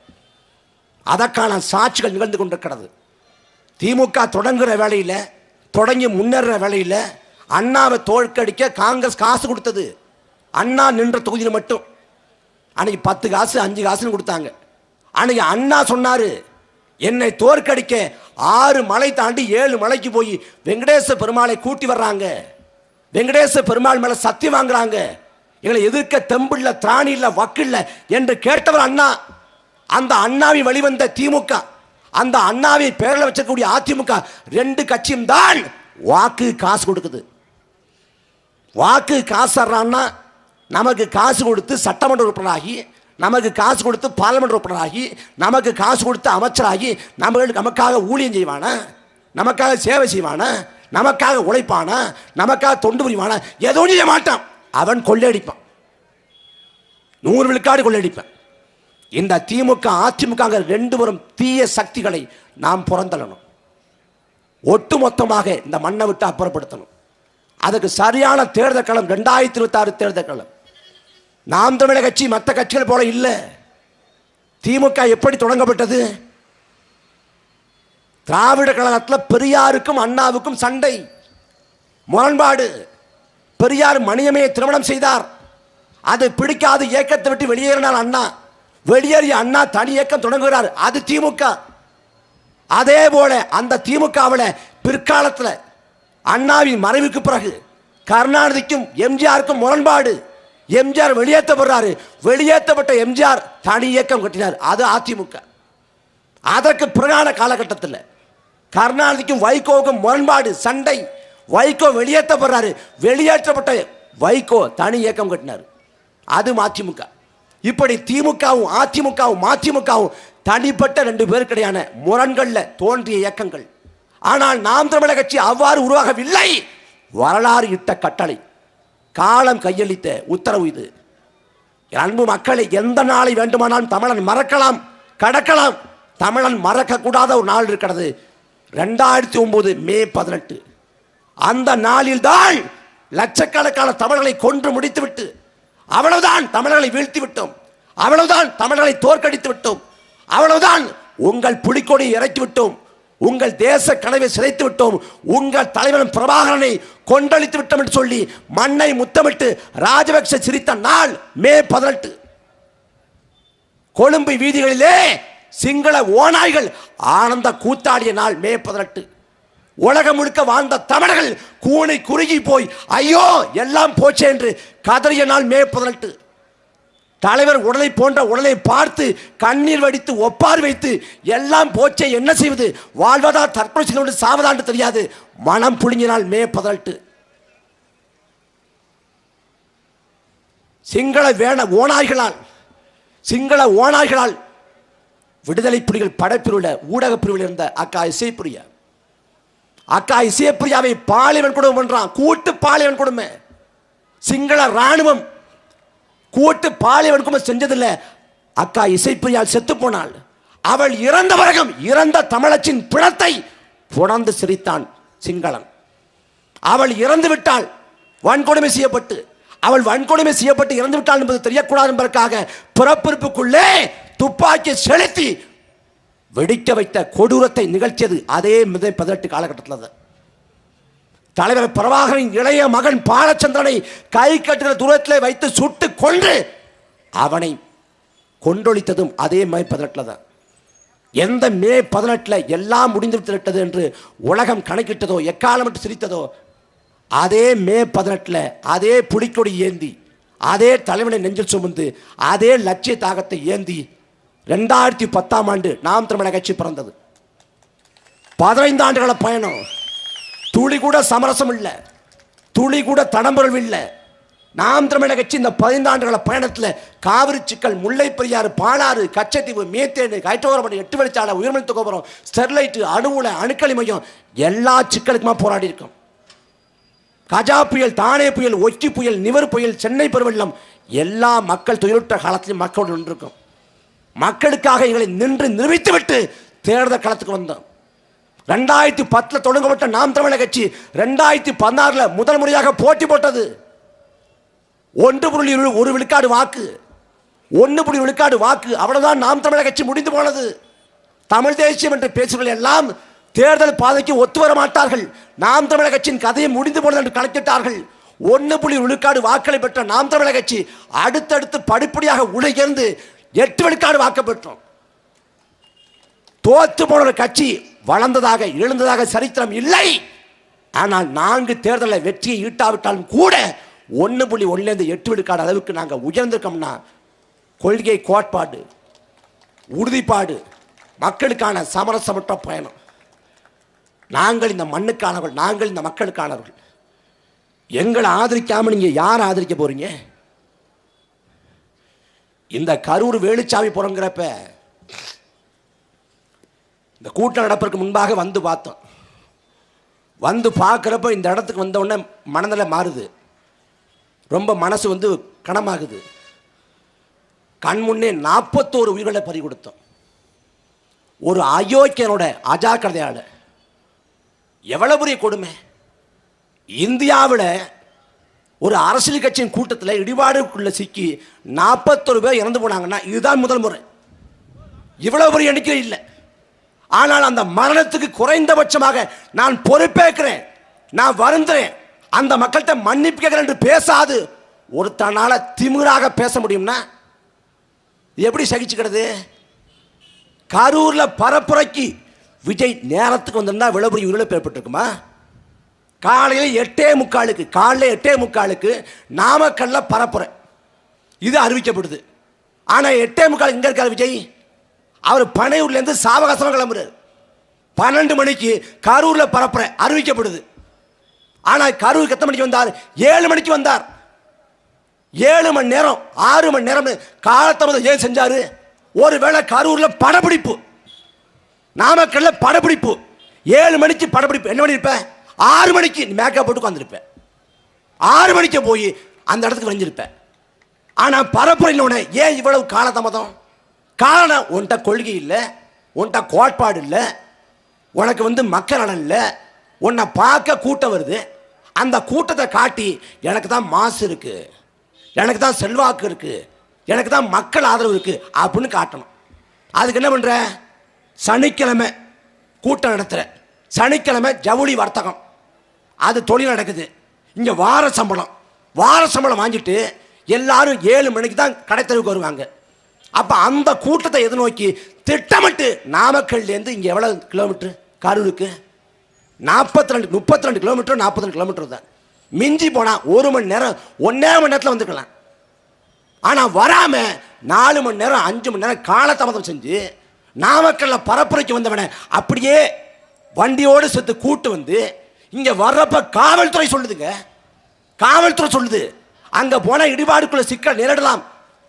A: அதற்கான சாட்சிகள் நிகழ்ந்து கொண்டிருக்கிறது. திமுக தொடங்குகிற வேலையில், தொடங்கி முன்னேற வேலையில் அண்ணாவை தோற்கடிக்க காங்கிரஸ் காசு கொடுத்தது. அண்ணா நின்ற தொகுதியில் மட்டும் அன்னைக்கு 10 காசு 5 காசுன்னு கொடுத்தாங்க. அன்னைக்கு அண்ணா சொன்னாரு, என்னை தோற்கடிக்க 6 மலை தாண்டி 7 மலைக்கு போய் வெங்கடேச பெருமாளை கூட்டி வர்றாங்க, வெங்கடேச பெருமாள் மேல சத்தியம் வாங்குறாங்க, எங்களை எதிர்க்க தெம்பில்ல, திராணி இல்லை, வக்கு இல்லை என்று கேட்டவர் அண்ணா. அந்த அண்ணாவின் வழிவந்த திமுக அந்த அண்ணாவை பேரில் வச்சக்கூடிய அதிமுக 2 கட்சியும் தான் வாக்கு காசு கொடுக்குது. வாக்கு காசு தர்றான்னா நமக்கு காசு கொடுத்து சட்டமன்ற உறுப்பினராகி, நமக்கு காசு கொடுத்து பார்லிமெண்ட் உறுப்பினராகி, நமக்கு காசு கொடுத்து அமைச்சராகி நமக்காக ஊழியம் செய்வானா, நமக்காக சேவை செய்வானா, நமக்காக உழைப்பானா, நமக்காக தொண்டு புரிவானா? எதுவும் செய்ய மாட்டான். அவன் கொள்ளையடிப்பான், 100 விழுக்காடு கொள்ளையடிப்பான். இந்த திமுக அதிமுக 2 பேரும் தீய சக்திகளை நாம் புறந்தள்ளணும். ஒட்டுமொத்தமாக இந்த மண்ணை விட்டு அப்புறப்படுத்தணும். அதுக்கு சரியான தேர்தல் களம் 2026 தேர்தல் களம். நாம் தமிழர் கட்சி மற்ற கட்சிகள் போல இல்லை. திமுக எப்படி தொடங்கப்பட்டது? திராவிட கழகத்தில் பெரியாருக்கும் அண்ணாவுக்கும் சண்டை, முரண்பாடு. பெரியார் மணியம்மையை திருமணம் செய்தார். அது பிடிக்காது, இயக்கத்தை விட்டு வெளியேறினார் அண்ணா. வெளியேறிய அண்ணா தனி இயக்கம் தொடங்குகிறார். அது திமுக. அதே போல அந்த திமுகவில் பிற்காலத்தில் அண்ணாவின் மறைவுக்கு பிறகு கருணாநிதிக்கும் எம்ஜிஆருக்கும் முரண்பாடு. எம்ஜிஆர் வெளியேற்றப்படுறாரு. வெளியேற்றப்பட்ட எம்ஜிஆர் தனி இயக்கம் கட்டினார். அது அதிமுக. அதற்கு பிறகான காலகட்டத்தில் கருணாநிதிக்கும் வைகோவுக்கும் முரண்பாடு, சண்டை. வைகோ வெளியேற்றப்படுறாரு. வெளியேற்றப்பட்ட வைகோ தனி இயக்கம் கட்டினார். அது அதிமுக. இப்படி திமுகவும் அதிமுகவும் தனிப்பட்ட 2 பேருக்கிடையான முரண்களில் தோன்றிய இயக்கங்கள். ஆனால் நாம் தமிழர் கட்சி அவ்வாறு உருவாகவில்லை. வரலாறு இட்ட கட்டளை, காலம் கையளித்த உத்தரவு இது. அன்பு மக்களை, எந்த நாளை வேண்டுமானாலும் தமிழன் மறக்கலாம், கடக்கலாம். தமிழன் மறக்கக்கூடாத ஒரு நாள் இருக்கிறது, 2009 மே 18. அந்த நாளில் தான் லட்சக்கணக்கான தமிழர்களை கொன்று முடித்துவிட்டு, அவ்வளவுதான் தமிழர்களை வீழ்த்தி விட்டோம், அவ்வளவுதான் தமிழர்களை தோற்கடித்து விட்டோம், அவ்வளவுதான் உங்கள் புலிக்கொடியை இறக்கி விட்டோம், உங்கள் தேச கனவை சிதைத்து விட்டோம், உங்கள் தலைவன் பிரபாகரனை கொண்டளித்து விட்டோம் என்று சொல்லி மண்ணை முத்தமிட்டு ராஜபக்ச சிரித்த நாள் மே 18. கொழும்பு வீதிகளிலே சிங்கள ஓநாய்கள் ஆனந்த கூத்தாடிய நாள் மே 18. உலகம் முழுக்க வாழ்ந்த தமிழர்கள் கூனை குறுகி போய் ஐயோ எல்லாம் போச்சே என்று கதறிய நாள் மே 18. தலைவர் உடலை போன்ற உடலை பார்த்து கண்ணீர் வடித்து ஒப்பார் வைத்து எல்லாம் போச்சே என்ன செய்வது, வாழ்வதா தற்கொலை செய்து சாவதான்னு தெரியாது மனம் புழுங்கினால் மே 18. சிங்கள ஓநாய்களால் விடுதலை புலிகள் படைப்பிரிவுள்ள ஊடக பிரிவில் இருந்த அக்கா இசைப்பிரியாவை பாலியல் கொடுமை பண்றான். கூட்டு பாலியல் கொடுமை. சிங்கள ராணுவம் கூட்டு பாலியல் கொடுமை செஞ்சதில்லை. அக்கா இசைப்பிரியால் செத்து போனாள். அவள் இறந்த பிறகும் இறந்த தமிழச்சின் பிணத்தை புணர்ந்து சிரித்தான் சிங்களன். அவள் இறந்து விட்டாள், வன்கொடுமை செய்யப்பட்டு. அவள் வன்கொடுமை செய்யப்பட்டு இறந்து விட்டாள் என்பது தெரியக்கூடாது என்பதற்காக பிறப்பிற்குள்ளே துப்பாக்கி செலுத்தி வெடிக்க வைத்த கொடூரத்தை நிகழ்த்தியது அதே 18 காலகட்டத்தில். தலைவர் பிரபாகரின் இளைய மகன் பாலச்சந்திரனை கை கட்டுகிற தூரத்தில் வைத்து சுட்டு கொன்று அவனை கொண்டொழித்ததும் அதே மே 18 தான். எந்த மே 18 எல்லாம் முடிந்து விட்டது என்று உலகம் கணக்கிட்டதோ, எக்காலமிட்டு சிரித்ததோ, அதே மே 18 அதே புலிக்கொடி ஏந்தி, அதே தலைவனை நெஞ்சில் சுமந்து, அதே லட்சிய தாகத்தை ஏந்தி 2010 நாம் தமிழர் கட்சி பிறந்தது. 15 ஆண்டுகள பயணம். துளி கூட சமரசம் இல்லை, துளி கூட தடம்புரல் இல்லை. நாம் தமிழர் கட்சி இந்த 15 ஆண்டுகள பயணத்தில் காவிரி சிக்கல், முல்லை பெரியாறு, பாலாறு, கச்சத்தீவு, மேத்தேடு, ஹைட்ரோகார்பன், 8 வழிச்சாலை, உயர்மின் கோபுரம், ஸ்டெர்லைட், அணுகுல, அணுக்களி மையம், எல்லா சிக்கலுக்குமா போராடி இருக்கோம். கஜா புயல், தானே புயல், ஒக்கி புயல், நிவர் புயல், சென்னை பெருவெள்ளம், எல்லா மக்கள் துயருற்ற காலத்திலும் மக்களோடு நின்றிருக்கோம். மக்களுக்காக எங்களை நின்று நிரூபித்துவிட்டு தேர்தல் களத்துக்கு வந்தோம். 2010 தொடங்கப்பட்ட நாம் தமிழர் கட்சி 2016 முதல் முறையாக போட்டி போட்டது. 1.1 விழுக்காடு வாக்கு, 1 விழுக்காடு வாக்கு. அவ்வளவுதான் நாம் தமிழர் கட்சி முடிந்து போனது. தமிழ் தேசியம் என்று பேசுவர்கள் எல்லாம் தேர்தல் பாதைக்கு ஒத்து வர மாட்டார்கள். நாம் தமிழர் கட்சியின் கதையை முடிந்து போனது என்று கணக்கிட்டார்கள். 1 விழுக்காடு வாக்களை பெற்ற நாம் தமிழர் கட்சி அடுத்தடுத்து படிப்படியாக உலகிருந்து 8 விழுக்காடு வாக்கு பெற்றோம். தோற்று போன ஒரு கட்சி வளர்ந்ததாக எழுந்ததாக சரித்திரம் இல்லை. ஆனால் 4 தேர்தலில் வெற்றியை ஈட்டாவிட்டாலும் கூட 1.1 8 விழுக்காடு அளவுக்கு நாங்கள் உயர்ந்திருக்கோம்னா கொள்கை, கோட்பாடு, உறுதிப்பாடு, மக்களுக்கான சமரசமற்ற பயணம். நாங்கள் இந்த மண்ணுக்கானவர்கள், நாங்கள் இந்த மக்களுக்கானவர்கள். எங்களை ஆதரிக்காம நீங்க யார் ஆதரிக்க போறீங்க? இந்த கரூர் வேலுச்சாமி புறங்கிறப்ப இந்த கூட்டம் நடப்பதற்கு முன்பாக வந்து பார்த்தோம். வந்து பார்க்குறப்ப இந்த இடத்துக்கு வந்த உடனே மனநிலை மாறுது. ரொம்ப மனசு வந்து கனமாகுது. கண் முன்னே 41 உயிர்களை பறி கொடுத்தோம். ஒரு அயோக்கியனோட அஜாக்கிரதையால் எவ்வளவு பெரிய கொடுமை. இந்தியாவில் ஒரு அரசியல் கட்சியின் கூட்டத்தில் இடிபாடுக்குள்ள சிக்கி 41 பேர் இறந்து போனாங்கன்னா இதுதான் முதல் முறை. இவ்வளவு பெரிய எண்ணிக்கை இல்லை. ஆனால் அந்த மரணத்துக்கு குறைந்தபட்சமாக நான் பொறுப்பேற்கிறேன், நான் வருந்துறேன், அந்த மக்கள்கிட்ட மன்னிப்பு கேட்கிறேன் என்று பேசாது ஒருத்தனால திமிராக பேச முடியும்னா எப்படி சகிச்சுக்கிறது? கரூர்ல பரப்புரைக்கு விஜய் நேரத்துக்கு வந்திருந்தா விளம்பரி உயிரிழப்பு ஏற்பட்டிருக்குமா? காலையில் 8:45 காலையில் 8:45 நாமக்கல்ல பரப்புரை இது அறிவிக்கப்படுது. ஆனால் 8:45 இங்கே இருக்கார் விஜய். அவர் பனையூர்லேருந்து சாவகாசமாக கிளம்புறாரு. 12 மணிக்கு கரூரில் பரப்புரை அறிவிக்கப்படுது. ஆனால் கரூருக்கு எத்தனை மணிக்கு வந்தார்? 7 மணிக்கு வந்தார். 7 மணி நேரம் 6 மணி நேரம் காலத்தாமதம் ஏன் செஞ்சார்? ஒருவேளை கரூரில் படப்பிடிப்பு, நாமக்கல்ல படப்பிடிப்பு, 7 மணிக்கு படப்பிடிப்பு. என்ன பண்ணியிருப்பேன்? 6 மணிக்கு மேக்கப் போட்டு உட்காந்துருப்பேன். 6 மணிக்கு போய் அந்த இடத்துக்கு வரைஞ்சிருப்பேன். ஆனால் பரப்புரையினோட ஏன் இவ்வளவு காலதாமதம்? காரணம், உன்கிட்ட கொள்கை இல்லை, உன்கிட்ட கோட்பாடு இல்லை, உனக்கு வந்து மக்கள் நலன் இல்லை. உன்னை பார்க்க கூட்டம் வருது, அந்த கூட்டத்தை காட்டி எனக்கு தான் மாசு இருக்கு, எனக்கு தான் செல்வாக்கு இருக்கு, எனக்கு தான் மக்கள் ஆதரவு இருக்கு அப்படின்னு காட்டணும். அதுக்கு என்ன பண்ற? சனிக்கிழமை கூட்டம் நடத்துற, சனிக்கிழமை ஜவுளி வர்த்தகம் அது தொழில் நடக்குது. இங்கே வார சம்பளம் வாங்கிட்டு எல்லாரும் 7 மணிக்கு தான் கடைத்தெருவுக்கு வருவாங்க. அப்போ அந்த கூட்டத்தை எதிர்நோக்கி திட்டமிட்டு நாமக்கல்லேருந்து இங்கே எவ்வளோ கிலோமீட்டர்? கரூருக்கு 32 கிலோமீட்டர், 42 கிலோமீட்டர் தான். மிஞ்சி போனால் 1 மணி நேரம், 1.5 மணி நேரத்தில் வந்துக்கலாம். ஆனால் வராமல் 4 மணி நேரம் 5 மணி நேரம் காலதாமதம் செஞ்சு நாமக்கல்ல பரப்புரைக்கு வந்தவனை அப்படியே வண்டியோடு சேர்த்து கூட்டு வந்து இங்கே வர்றப்ப காவல்துறை சொல்லுதுங்க. காவல்துறை சொல்லுது அங்கே போனால் இடிபாடுக்குள்ள சிக்கல் நேரிடலாம்,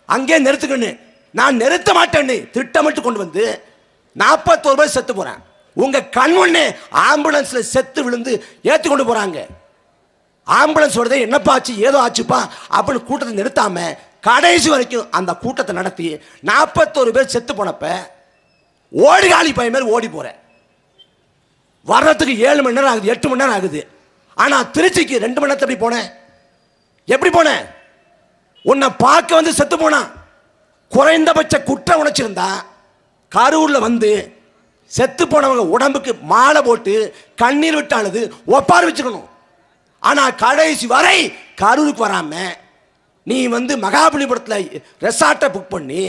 A: அங்கே நிறுத்துக்கணும். நான் நிறுத்த மாட்டேன்னு திட்டமிட்டு கொண்டு வந்து 41 பேர் செத்து போகிறேன். உங்கள் கண் முன்னே ஆம்புலன்ஸில் செத்து விழுந்து ஏற்றி கொண்டு போகிறாங்க. ஆம்புலன்ஸ் வருதே, என்னப்பா ஆச்சு, ஏதோ ஆச்சுப்பா அப்படின்னு கூட்டத்தை நிறுத்தாம கடைசி வரைக்கும் அந்த கூட்டத்தை நடத்தி 41 பேர் செத்து போனப்ப ஓடிகாலி பையன் மேல் ஓடி போகிறேன். வர்றதுக்கு 7 மணி நேரம் ஆகுது, 8 மணி நேரம் ஆகுது. ஆனால் திருச்சிக்கு 2 மணி நேரத்தில் எப்படி போனேன்? உன்னை பார்க்க வந்து செத்து போனான். குறைந்தபட்ச குற்றம் உணர்ச்சிருந்தா கரூரில் வந்து செத்து போனவங்க உடம்புக்கு மாலை போட்டு கண்ணீர் விட்டானது ஒப்பாரி வச்சுக்கணும். ஆனால் கடைசி வரை கரூருக்கு வராம நீ வந்து மகாபலிபுரத்தில் ரெசார்ட்டை புக் பண்ணி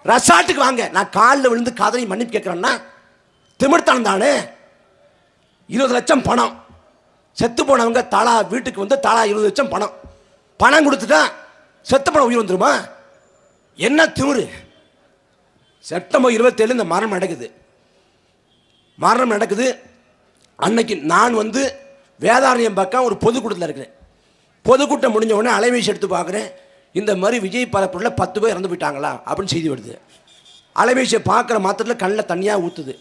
A: ரெசார்ட்டுக்கு வாங்க நான் காலில் விழுந்து காதலி மன்னிப்பு கேட்குறேன்னா திமிர்த்தனம் தானே. 20 லட்சம் பணம், செத்து போனவங்க தலா வீட்டுக்கு வந்து தலா 20 லட்சம் பணம் கொடுத்துட்டா செத்து போன உயிர் வந்துருமா? என்ன திமிரு? செப்டம்பர் 27 இந்த மரணம் நடக்குது. அன்னைக்கு நான் வந்து வேதாரண்யம் பக்கம் ஒரு பொதுக்கூட்டத்தில் இருக்கிறேன். பொதுக்கூட்டம் முடிஞ்ச உடனே அலைபேசி எடுத்து பார்க்குறேன். இந்த மாதிரி விஜய் பரப்புரில் 10 பேர் இறந்து போயிட்டாங்களா அப்படின்னு செய்தி வருது. அலைபேசியை பார்க்குற மாத்திரத்தில் கண்ணில் தண்ணியாக ஊற்றுது.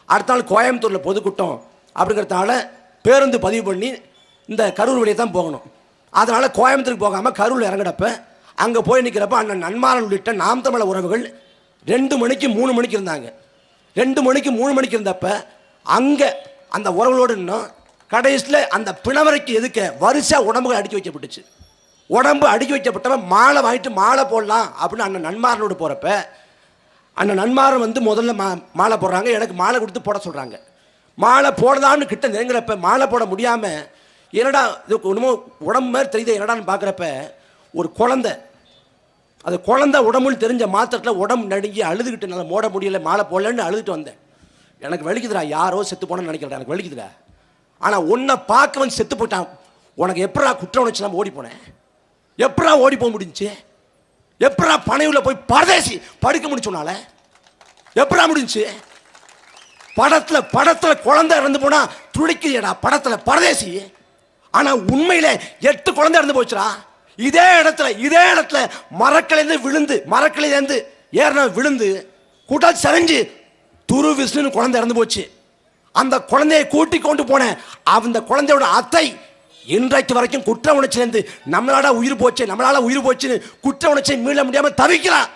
A: அடுத்த நாள் கோயம்புத்தூரில் பொதுக்கூட்டம் அப்படிங்கிறதுனால பேருந்து பதிவு பண்ணி இந்த கரூர் வழியை தான் போகணும். அதனால் கோயம்புத்தூருக்கு போகாமல் கரூரில் இறங்கினப்ப அங்கே போய் நிற்கிறப்ப அண்ணன் நன்மாரன் உள்ளிட்ட நாம் தமிழர் உறவுகள் 2 மணிக்கு 3 மணிக்கு இருந்தாங்க. 2 மணிக்கு 3 மணிக்கு இருந்தப்ப அங்கே அந்த உறவுகளோடு இன்னும் கடைசியில் அந்த பிணவரைக்கு எதுக்க வரிசை உடம்புகள் அடுக்கி வைக்கப்பட்டுச்சு. உடம்பு அடுக்கி வைக்கப்பட்டவன் மாலை வாங்கிட்டு மாலை போடலாம் அப்படின்னு அண்ணன் நன்மாரனோடு போகிறப்ப அண்ணன் நன்மாரன் வந்து முதல்ல மாலை போடுறாங்க. எனக்கு மாலை கொடுத்து போட சொல்கிறாங்க. மாலை போடலான்னு கிட்ட நெருங்குறப்ப மாலை போட முடியாமல் என்னடா இது ஒன்றுமோ உடம்பு மாதிரி தெரியுது என்னடான்னு பார்க்குறப்ப ஒரு குழந்தை, அது குழந்தை உடம்புன்னு தெரிஞ்ச மாத்திரத்தில் உடம்பு நடுங்கி அழுதுகிட்டு நல்லா மோட முடியலை, மாலை போடலன்னு அழுதுட்டு வந்தேன். எனக்கு வலிக்குதுடா, யாரோ செத்து போனேன்னு நினைக்கிறேன், எனக்கு வலிக்குதுடா. ஆனால் உன்னை பார்க்க வந்து செத்து போயிட்டான், உனக்கு எப்படா குற்ற உணர்ச்சி நம்ம ஓடி போனேன்? எப்படா ஓடி போக முடிஞ்சிச்சு? எப்படா பனையூரில் போய் பரதேசி படுக்க முடிச்சோனால எப்படா முடிஞ்சிச்சு? படத்துல குழந்தை இறந்து போனா துடிக்கிறீடா, படத்துல பரதேசி. ஆனா உண்மையில 8 குழந்தை இறந்து போச்சுடா. இதே இடத்துல மரக்கிளையிலேருந்து ஏறின விழுந்து கூட்டாச்சு சரிஞ்சு துரு விஷ்ணு குழந்தை இறந்து போச்சு. அந்த குழந்தையை கூட்டி கொண்டு போன அந்த குழந்தையோட அத்தை இன்றைக்கு வரைக்கும் குற்ற உணர்ச்சியிலிருந்து நம்மளால உயிர் போச்சுன்னு குற்ற உணர்ச்சியை மீள முடியாம தவிக்கிறான்.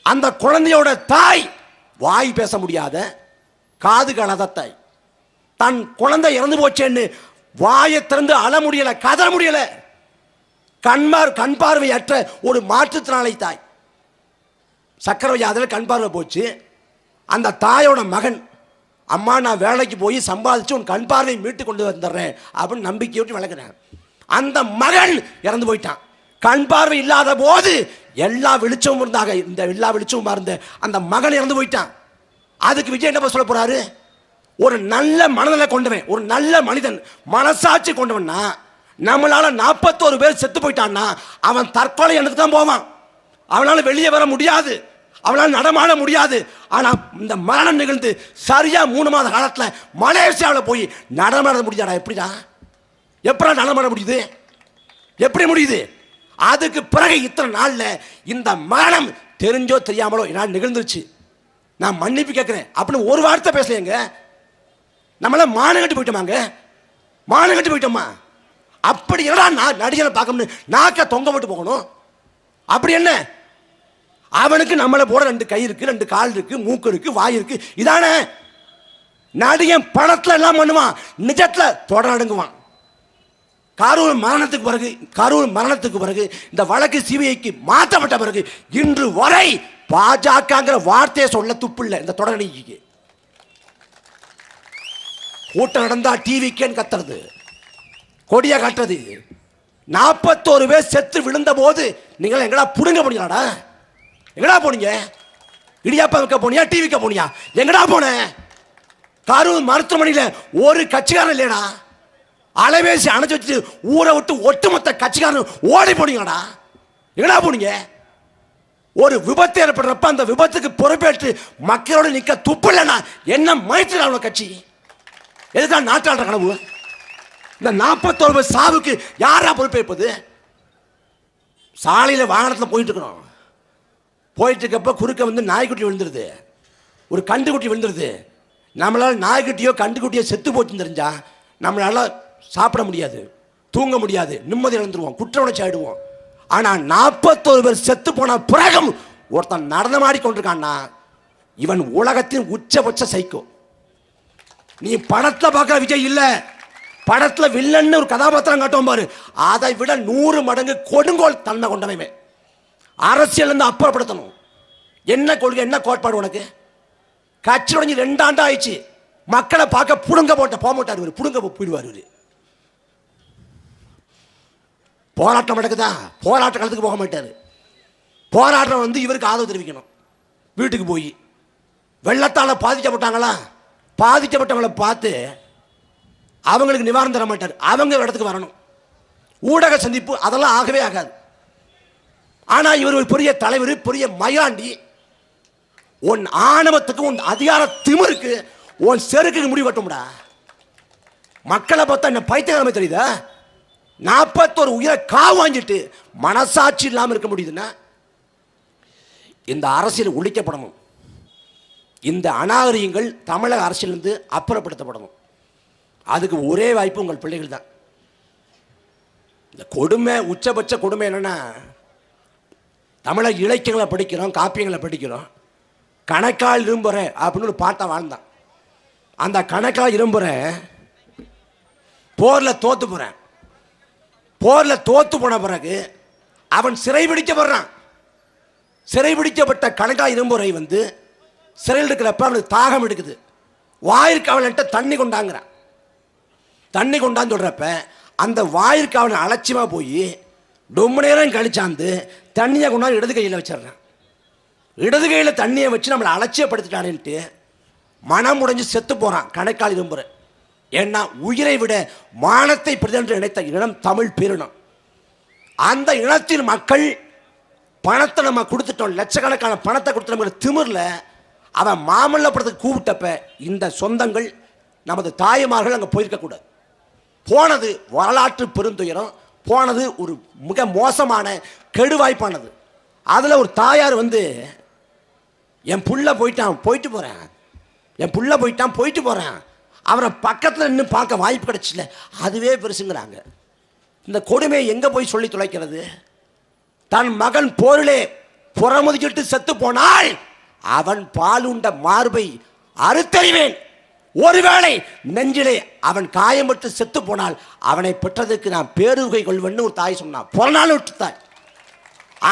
A: அந்த குழந்தையோட தாய் வாய் பேச முடியாத காது காணாத தாய், தன் குழந்தை இறந்து போச்சேன்னு வாயை திறந்து அழ முடியல, கதற முடியல. கண் பார்வையற்ற ஒரு மாற்றுத்திறனாளி தாய், சக்கரை வியாதியில் கண் பார்வை போச்சு. அந்த தாயோட மகன், அம்மா நான் வேலைக்கு போய் சம்பாதிச்சு உன் கண் பார்வையை மீட்டு கொண்டு வந்துடுறேன் அப்படின்னு நம்பிக்கையோட்டு வளர்க்குறேன். அந்த மகன் இறந்து போயிட்டான். கண் பார்வை இல்லாத போது எல்லா வெளிச்சமும் இருந்த அந்த மகன் இறந்து போயிட்டான். அதுக்கு விஜய் என்ன சொல்ல போறாரு? ஒரு நல்ல மனநிலை கொண்டவன், ஒரு நல்ல மனிதன், மனசாட்சி கொண்டவன்னா, நம்மளால 41 பேர் செத்து போயிட்டான்னா அவன் தற்கொலை எண்ணத்துக்கு தான் போவான். அவனால வெளியே வர முடியாது, அவனால் நடமாட முடியாது. ஆனா இந்த மரணம் நிகழ்ந்து சரியா 3 மாத காலத்தில் மலேசியாவில் போய் நடமாட முடியாதா? எப்படா நடமாட முடியுது? எப்படி முடியுது? அதுக்கு பிறகு இத்தனை நாள்ல இந்த மரணம் தெரிஞ்சோ தெரியாமலோ என்னால் நிகழ்ந்துருச்சு, நான் மன்னிப்பு கேட்கிறேன் அப்படின்னு ஒரு வார்த்தை பேசலையங்க. நம்மள மானம் கட்டி போயிட்டோமா? அப்படி என்னடா நான் நடிகரை பார்க்கணும்னு நாக்க தொங்க விட்டு போகணும்? அப்படி என்ன? அவனுக்கு நம்மளை போட 2 கை இருக்கு, 2 கால் இருக்கு, மூக்கு இருக்கு, வாய் இருக்கு. இதானே நடிகன்? பணத்துல எல்லாம் பண்ணுவான், நிஜத்துல தொடர் நடுங்குவான். கரூர் மரணத்துக்கு பிறகு இந்த வழக்கு சிபிஐக்கு மாற்றப்பட்ட பிறகு இன்று வரை பாஜகங்கிற வார்த்தையை சொல்ல துப்பில்லை. இந்த தொடர் நீக்கிக்கு கூட்டம் நடந்தா டிவிக்கேன்னு கத்துறது, கொடிய காட்டுறது. 41 பேர் செத்து விழுந்த போது நீங்கள் எங்கடா புடுங்க போனீங்களாடா? எங்கடா போனீங்க? இடியாப்பா வைக்க போனியா? டிவிக்க போனியா? எங்கடா போன? கரூர் மருத்துவமனையில் ஒரு கட்சிக்காரன் இல்லையடா. அலைபேசி அணைச்சு வச்சுட்டு ஊரை விட்டு ஒட்டுமொத்த கட்சிக்காரன் ஓடி போனீங்கடா. எங்கடா போனீங்க? ஒரு விபத்து ஏற்படுறப்ப அந்த விபத்துக்கு பொறுப்பேற்று மக்களோட நிக்க துப்பு இல்லைன்னா என்ன மயத்துல கட்சி? எதுதான் நாட்டாளர் கனவு? இந்த 41 சாவுக்கு யாரா பொறுப்பேற்பது? சாலையில் வாகனத்தில் போயிட்டு இருக்கிறோம், போயிட்டு இருக்கப்ப குறுக்க வந்து நாய்க்குட்டி விழுந்துருது, ஒரு கண்டுக்குட்டி விழுந்துருது. நம்மளால நாய்க்குட்டியோ கண்டுக்குட்டியோ செத்து போச்சுன்னு தெரிஞ்சா நம்மளால சாப்பிட முடியாது, தூங்க முடியாது, நிம்மதி இழந்துருவோம், குற்ற உணர்ச்சி ஆயிடுவோம். ஆனால் 41 பேர் செத்து போன பிறகும் ஒருத்தன் நடனமாடி கொண்டிருக்கான்னா இவன் உலகத்தின் உச்சபட்ச சைக்கோ. நீ படத்தில் பார்க்குற விஜய் இல்லை, படத்தில் வில்லன்னு ஒரு கதாபாத்திரம் காட்டும் பாரு, அதை விட 100 மடங்கு கொடுங்கோல் தன்மை கொண்டவன். அரசியல் இருந்து அப்புறப்படுத்தணும். என்ன கொள்கை, என்ன கோட்பாடு உனக்கு? கட்சி உடஞ்சி 2 ஆண்டு ஆயிடுச்சு. மக்களை பார்க்க புடுங்க போக மாட்டார், புடுங்க போயிடுவார். போராட்டம் நடக்குதா? போராட்ட காலத்துக்கு போக மாட்டார். போராட்டம் வந்து இவருக்கு ஆதரவு தெரிவிக்கணும். வீட்டுக்கு போய் வெள்ளத்தால் பாதிக்கப்பட்டவங்களை பார்த்து அவங்களுக்கு நிவாரணம் தர மாட்டார், அவங்க இடத்துக்கு வரணும். ஊடக சந்திப்பு அதெல்லாம் ஆகவே ஆகாது. ஆனால் இவர் ஒரு பெரிய தலைவர், பெரிய மயாண்டி. உன் ஆணவத்துக்கு, உன் அதிகார திமிருக்கு, உன் செருக்குக்கு முடிவட்டும்டா. மக்களை பார்த்தா என்ன பைத்தியக்காரமே தெரியுதா? 41 உயிரை காவு வாங்கிட்டு மனசாட்சி இல்லாமல் இருக்க முடியுதுன்னா இந்த அரசியல் ஒழிக்கப்படணும். இந்த அநாகரிகங்கள் தமிழக அரசியலிருந்து அப்புறப்படுத்தப்படணும். அதுக்கு ஒரே வாய்ப்பு உங்கள் பிள்ளைகள் தான். இந்த கொடுமை, உச்சபட்ச கொடுமை என்னன்னா, தமிழக இலக்கியங்களை படிக்கிறோம், காப்பியங்களை படிக்கிறோம். கணக்கால் இரும்புற அப்படின்னு ஒரு பாட்டை வாழ்ந்தான். அந்த கணக்கால் இரும்புற போரில் தோத்து போன பிறகு அவன் சிறைபிடிக்கப்படுறான். சிறைபிடிக்கப்பட்ட கணக்கால் இரும்புரை வந்து சிறையில் இருக்கிறப்ப அவனுக்கு தாகம் எடுக்குது. வாயிற்காவலன்ட்ட தண்ணி கொண்டாங்கிறான். தண்ணி கொண்டான்னு சொல்கிறப்ப அந்த வாயிற்காவலன் அலட்சியமாக போய் ரொம்ப நேரம் கழிச்சாந்து தண்ணியை கொண்டாந்து இடது கையில் வச்சிடறான். இடது கையில் தண்ணியை வச்சு நம்மளை அலட்சியப்படுத்திட்டானேன்ட்டு மனம் உடைஞ்சு செத்து போகிறான் கணக்கால் இரும்புற. ஏன்னா உயிரை விட மானத்தை பிரதிநின்று நினைத்த இனம் தமிழ் பேரினம். அந்த இனத்தின் மக்கள் பணத்தை நம்ம கொடுத்துட்டோம், லட்சக்கணக்கான பணத்தை கொடுத்து நம்ம திமிரில் அவன் மாமல்லபுரத்துக்கு கூப்பிட்டப்ப இந்த சொந்தங்கள் நமது தாய்மார்கள் அங்கே போயிருக்கக்கூடாது. போனது வரலாற்று பெருந்துயரம், போனது ஒரு மிக மோசமான கெடுவாய்ப்பானது. அதில் ஒரு தாயார் வந்து என் புள்ள போயிட்டான் போயிட்டு போகிறேன், என் புள்ள போயிட்டான் போயிட்டு போகிறேன், அவரை பக்கத்தில் நின்று பார்க்க வாய்ப்பு கிடைச்சில, அதுவே பெருசுங்கிறாங்க. இந்த கொடுமையை எங்கே போய் சொல்லி தொலைக்கிறது? தன் மகன் போரிலே புறமுதுகிட்டு செத்து போனால் அவன் பாலுண்ட மார்பை அறுத்தறிவேன், ஒருவேளை நெஞ்சிலே அவன் காயம்பட்டு செத்து போனால் அவனை பெற்றதுக்கு நான் பேருகை கொள்வேன்னு ஒரு தாய் சொன்னான். புறநானூற்று தாய்.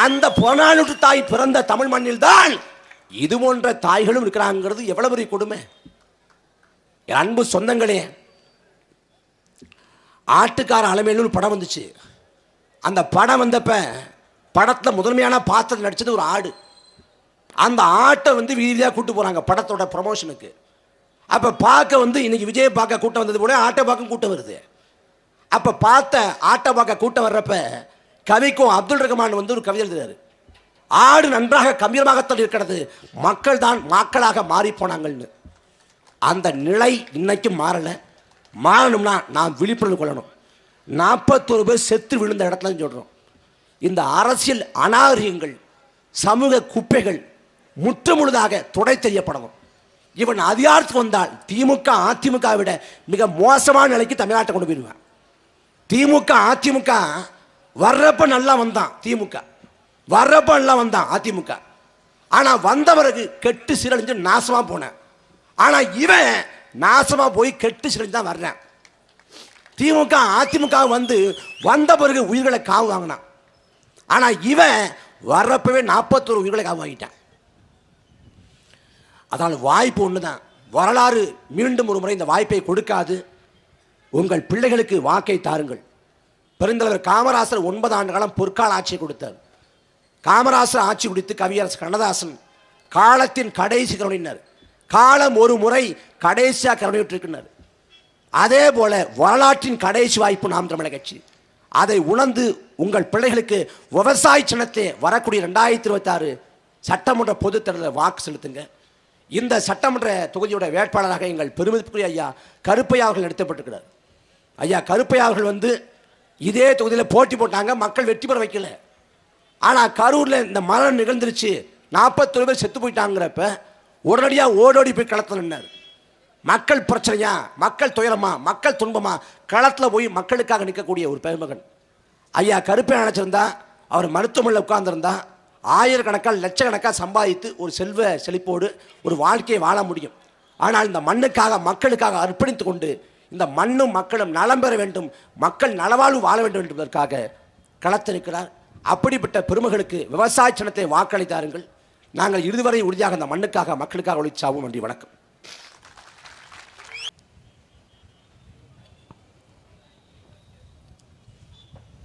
A: அந்த புறநானூற்று தாய் பிறந்த தமிழ் மண்ணில் தான் இது போன்ற தாய்களும் இருக்கிறாங்கிறது எவ்வளவு பெரிய கொடுமை. அன்பு சொந்தங்களே, ஆட்டுக்கார அலமையிலும் ஒரு படம் வந்துச்சு. அந்த படம் வந்தப்ப படத்தில் முதன்மையான பாத்திரத்தில் நடிச்சது ஒரு ஆடு. அந்த ஆட்டை வந்து வீதியாக கூட்டு போகிறாங்க படத்தோட ப்ரமோஷனுக்கு. அப்போ பார்க்க வந்து இன்னைக்கு விஜய் பார்க்க கூட்டம் வந்தது போல ஆட்டை பார்க்க கூட்டம் வருது. அப்போ பார்த்த ஆட்டை பார்க்க கூட்டம் வர்றப்ப கவிக்கும் அப்துல் ரஹ்மான் வந்து ஒரு கவிதை எழுதுறாரு. ஆடு நன்றாக கம்பீரமாகத்தான் இருக்கிறது, மக்கள் தான் மக்களாக மாறி போனாங்கன்னு. அந்த நிலை இன்னைக்கும் மாறலை. மாறணும்னா நாம் விழிப்புணர்வு கொள்ளணும். 41 பேர் செத்து விழுந்த இடத்துல சொல்கிறோம். இந்த அரசியல் அநாகரிகங்கள், சமூக குப்பைகள் முற்றுமுழுதாக துடை தெரியப்படணும். இவன் அதிகாரத்துக்கு வந்தால் திமுக அதிமுக விட மிக மோசமான நிலைக்கு தமிழ்நாட்டை கொண்டு போயிடுவான். திமுக அதிமுக வர்றப்ப நல்லா வந்தான், திமுக வர்றப்ப நல்லா வந்தான் அதிமுக. ஆனால் வந்த பிறகு கெட்டு சீரழிஞ்சு நாசமாக போனேன். ஆனால் இவன் நாசமாக போய் கெட்டு சீரழிஞ்சு தான் வர்றேன். திமுக அதிமுக வந்து வந்த பிறகு உயிர்களை காவு வாங்கினான். ஆனால் இவன் வர்றப்பவே 41 உயிர்களை காவு வாங்கிட்டான். அதனால் வாய்ப்பு ஒன்று தான். வரலாறு மீண்டும் ஒரு முறை இந்த வாய்ப்பை கொடுக்காது. உங்கள் பிள்ளைகளுக்கு வாக்கை தாருங்கள். பெருந்தலைவர் காமராசர் 9 ஆண்டு காலம் பொற்கால ஆட்சியை கொடுத்தார். காமராசர் ஆட்சி குறித்து கவியரசு கண்ணதாசன் காலத்தின் கடைசி கருணையினர், காலம் ஒரு முறை கடைசியாக கருணையிட்டிருக்கிறார். அதே போல வரலாற்றின் கடைசி வாய்ப்பு நாம் தமிழர் கட்சி. அதை உணர்ந்து உங்கள் பிள்ளைகளுக்கு விவசாய சின்னத்தை வரக்கூடிய 2026 சட்டமன்ற பொதுத் தேர்தலில் வாக்கு செலுத்துங்க. இந்த சட்டமன்ற தொகுதியோட வேட்பாளராக எங்கள் பெருமதிப்புக்குரிய ஐயா கருப்பையா அவர்கள் நிறுத்தப்பட்டிருக்கிறார். ஐயா கருப்பையா அவர்கள் வந்து இதே தொகுதியில் போட்டி போட்டாங்க, மக்கள் வெற்றி பெற வைக்கல. ஆனால் கரூரில் இந்த மரணம் நிகழ்ந்துருச்சு, 41 பேர் செத்து போயிட்டாங்கிறப்ப உடனடியாக ஓடோடி போய் களத்தில் நின்னார். மக்கள் பிரச்சனையா, மக்கள் துயரமா, மக்கள் துன்பமா, களத்தில் போய் மக்களுக்காக நிற்கக்கூடிய ஒரு பெருமகன் ஐயா கருப்பையா நினைச்சிருந்தா அவர் மருத்துவமனையில் உட்கார்ந்துருந்தா ஆயிரக்கணக்கால் லட்சக்கணக்காக சம்பாதித்து ஒரு செல்வ செழிப்போடு ஒரு வாழ்க்கையை வாழ முடியும். ஆனால் இந்த மண்ணுக்காக மக்களுக்காக அர்ப்பணித்து கொண்டு இந்த மண்ணும் மக்களும் நலம் பெற வேண்டும், மக்கள் நலவாழ்வு வாழ வேண்டும் என்பதற்காக களத்திருக்கிறார். அப்படிப்பட்ட பெருமகளுக்கு விவசாய சின்னத்தை வாக்களித்தாருங்கள். நாங்கள் இறுதிவரை உறுதியாக இந்த மண்ணுக்காக மக்களுக்காக ஒழிச்சாவும். நன்றி, வணக்கம்.